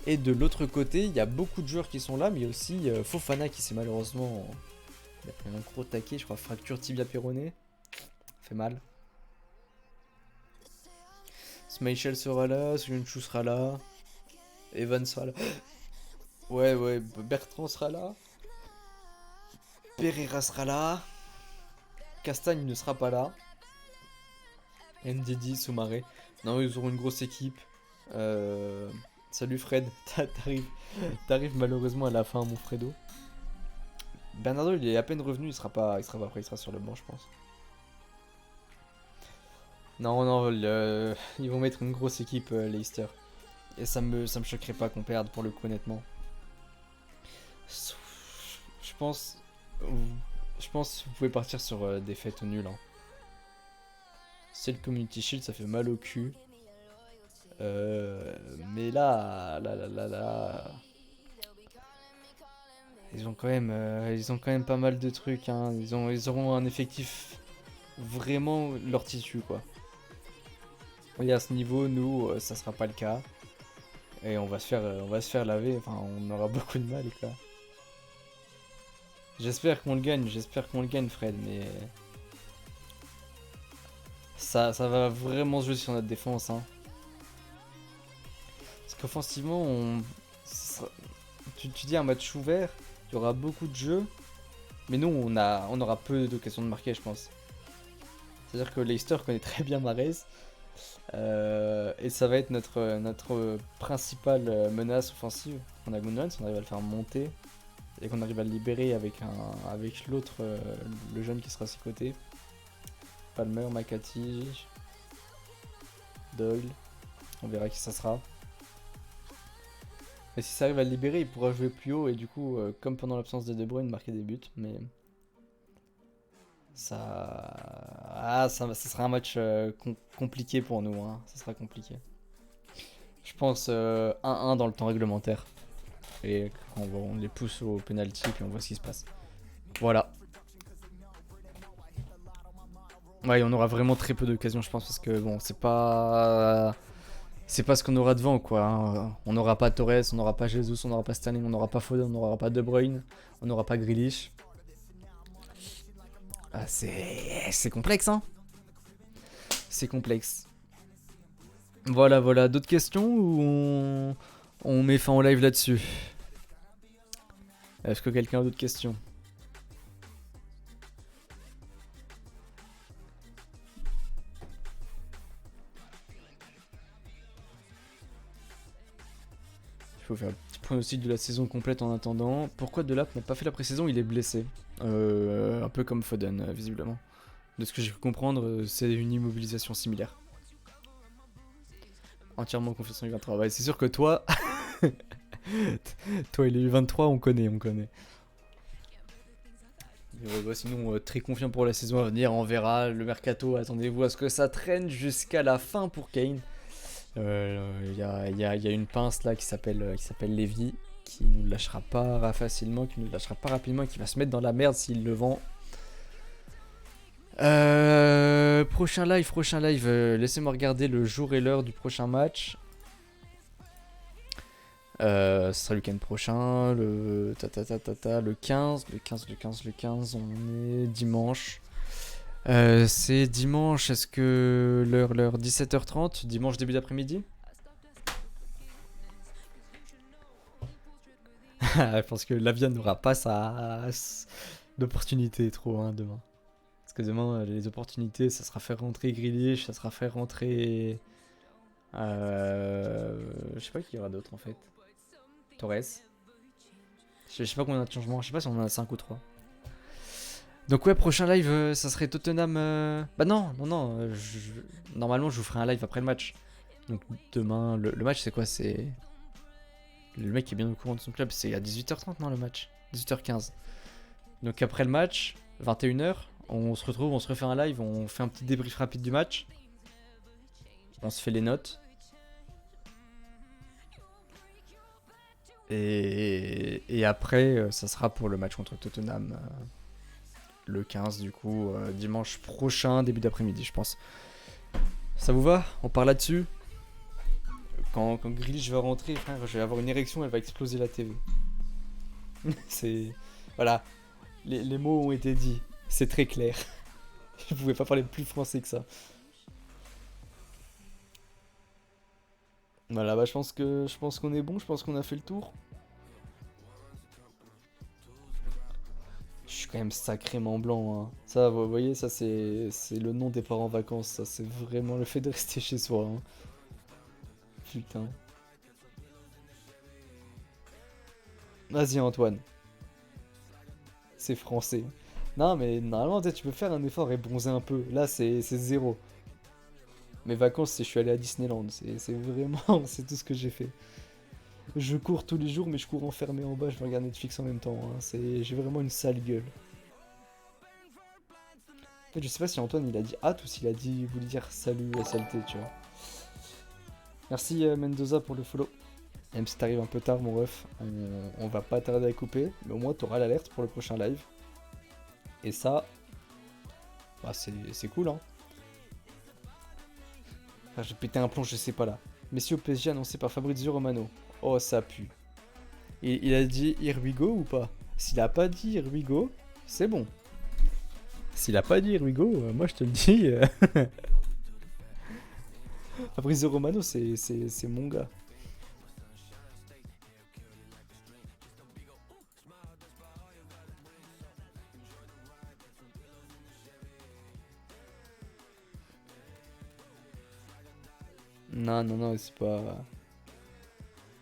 Et de l'autre côté, il y a beaucoup de joueurs qui sont là, mais il y a aussi Fofana qui s'est malheureusement... Il a pris un gros taquet, je crois, fracture tibia péroné. Fait mal. Schmeichel sera là, Soyuncu sera là. Evan sera là. Ouais, Bertrand sera là. Pereira sera là. Castagne ne sera pas là. Ndidi, Soumaré. Non, ils auront une grosse équipe. Salut Fred, t'arrives malheureusement à la fin, mon Fredo. Bernardo, il est à peine revenu, il sera pas prêt, il sera sur le banc, je pense. Non, ils vont mettre une grosse équipe, Leicester. Et ça me choquerait pas qu'on perde, pour le coup, honnêtement. Je pense que vous pouvez partir sur des défaites au nul. Hein. C'est le Community Shield, ça fait mal au cul. Mais là, ils ont quand même pas mal de trucs. Hein. Ils auront un effectif vraiment leur tissu, quoi. Et à ce niveau, nous, ça sera pas le cas. Et on va se faire laver. Enfin, on aura beaucoup de mal, quoi. J'espère qu'on le gagne, Fred, mais... Ça va vraiment jouer sur notre défense, hein. Parce qu'offensivement, tu dis un match ouvert, il y aura beaucoup de jeux. Mais nous, on aura peu d'occasions de marquer, je pense. C'est-à-dire que Leicester connaît très bien Mahrez. Et ça va être notre principale menace offensive. On a Gundogan, si on arrive à le faire monter et qu'on arrive à le libérer avec l'autre, le jeune qui sera à ses côtés. Palmer, Makati, Doyle. On verra qui ça sera. Et si ça arrive à le libérer, il pourra jouer plus haut et du coup, comme pendant l'absence de De Bruyne, marquer des buts. Mais ça sera un match compliqué pour nous. Hein. Ça sera compliqué. Je pense 1-1 dans le temps réglementaire. Et on les pousse au penalty puis on voit ce qui se passe. Voilà. Ouais, on aura vraiment très peu d'occasions, je pense, parce que bon, c'est pas ce qu'on aura devant, quoi. Hein. On n'aura pas Torres, on n'aura pas Jesus, on n'aura pas Sterling, on n'aura pas Foden, on n'aura pas De Bruyne, on n'aura pas Grealish. Ah, c'est complexe, hein. C'est complexe. Voilà, voilà. D'autres questions ou on met fin au live là-dessus? Est-ce que quelqu'un a d'autres questions? Il faut faire un petit point aussi de la saison complète en attendant. Pourquoi Delap n'a pas fait la pré-saison? Il est blessé. Un peu comme Foden, visiblement. De ce que j'ai pu comprendre, c'est une immobilisation similaire. Entièrement confiance en U23. Ouais, c'est sûr que toi... toi, il est U23, on connaît. Sinon, très confiant pour la saison à venir. On verra le mercato. Attendez-vous à ce que ça traîne jusqu'à la fin pour Kane. Il y a une pince là qui s'appelle Lévy, qui nous lâchera pas facilement, qui nous lâchera pas rapidement, et qui va se mettre dans la merde s'il le vend. Prochain live. Laissez-moi regarder le jour et l'heure du prochain match. Ce sera le week-end prochain, le 15, on est dimanche. C'est dimanche, est-ce que l'heure 17h30, dimanche début d'après-midi? Je pense que Lavia n'aura pas d'opportunité trop demain. Parce que demain, les opportunités, ça sera faire rentrer Grealish, ça sera faire rentrer... je sais pas qui y aura d'autre en fait. Torres. Je sais pas combien de changements, je sais pas si on en a 5 ou 3. Donc ouais, prochain live, ça serait Tottenham... Bah non, normalement je vous ferai un live après le match. Donc demain, le match c'est quoi? C'est... Le mec qui est bien au courant de son club, c'est à 18h30 non le match? 18h15. Donc après le match, 21h, on se retrouve, on se refait un live, on fait un petit débrief rapide du match. On se fait les notes. Et après, ça sera pour le match contre Tottenham. Le 15 du coup, dimanche prochain, début d'après-midi je pense. Ça vous va? On part là-dessus? Quand Grealish va rentrer, frère, je vais avoir une érection, elle va exploser la TV. C'est... Voilà, les mots ont été dits, c'est très clair. Je pouvais pas parler plus français que ça. Voilà, bah je pense qu'on est bon, je pense qu'on a fait le tour. Je suis quand même sacrément blanc. Hein. Ça, vous voyez, ça c'est le nom des parents en vacances. Ça, c'est vraiment le fait de rester chez soi. Hein. Putain. Vas-y Antoine. C'est français. Non mais normalement tu peux faire un effort et bronzer un peu. Là c'est zéro. Mes vacances c'est je suis allé à Disneyland. C'est vraiment c'est tout ce que j'ai fait. Je cours tous les jours mais je cours enfermé en bas. Je regarde Netflix en même temps. Hein. J'ai vraiment une sale gueule. En fait je sais pas si Antoine il a dit hâte ou s'il a dit voulait dire salut SLT tu vois. Merci Mendoza pour le follow. Même si t'arrives un peu tard mon ref, on va pas tarder à couper, mais au moins t'auras l'alerte pour le prochain live. Et ça, bah c'est cool hein. Enfin, j'ai pété un plomb, je sais pas là. Messi au PSG annoncé par Fabrizio Romano. Oh ça pue. Il a dit here we go ou pas? S'il a pas dit here we go, c'est bon. S'il a pas dit here we go, moi je te le dis. Fabrizio Romano c'est mon gars. Non, non, non, c'est pas...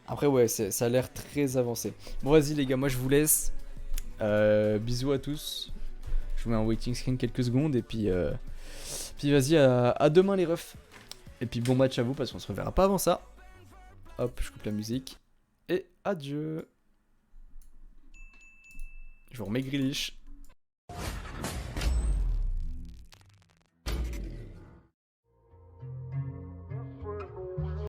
Après, ouais, ça a l'air très avancé. Bon, vas-y, les gars, moi, je vous laisse. Bisous à tous. Je vous mets en waiting screen quelques secondes. Et puis vas-y, à demain, les refs. Et puis, bon match à vous, parce qu'on se reverra pas avant ça. Hop, je coupe la musique. Et adieu. Je vous remets Grealish.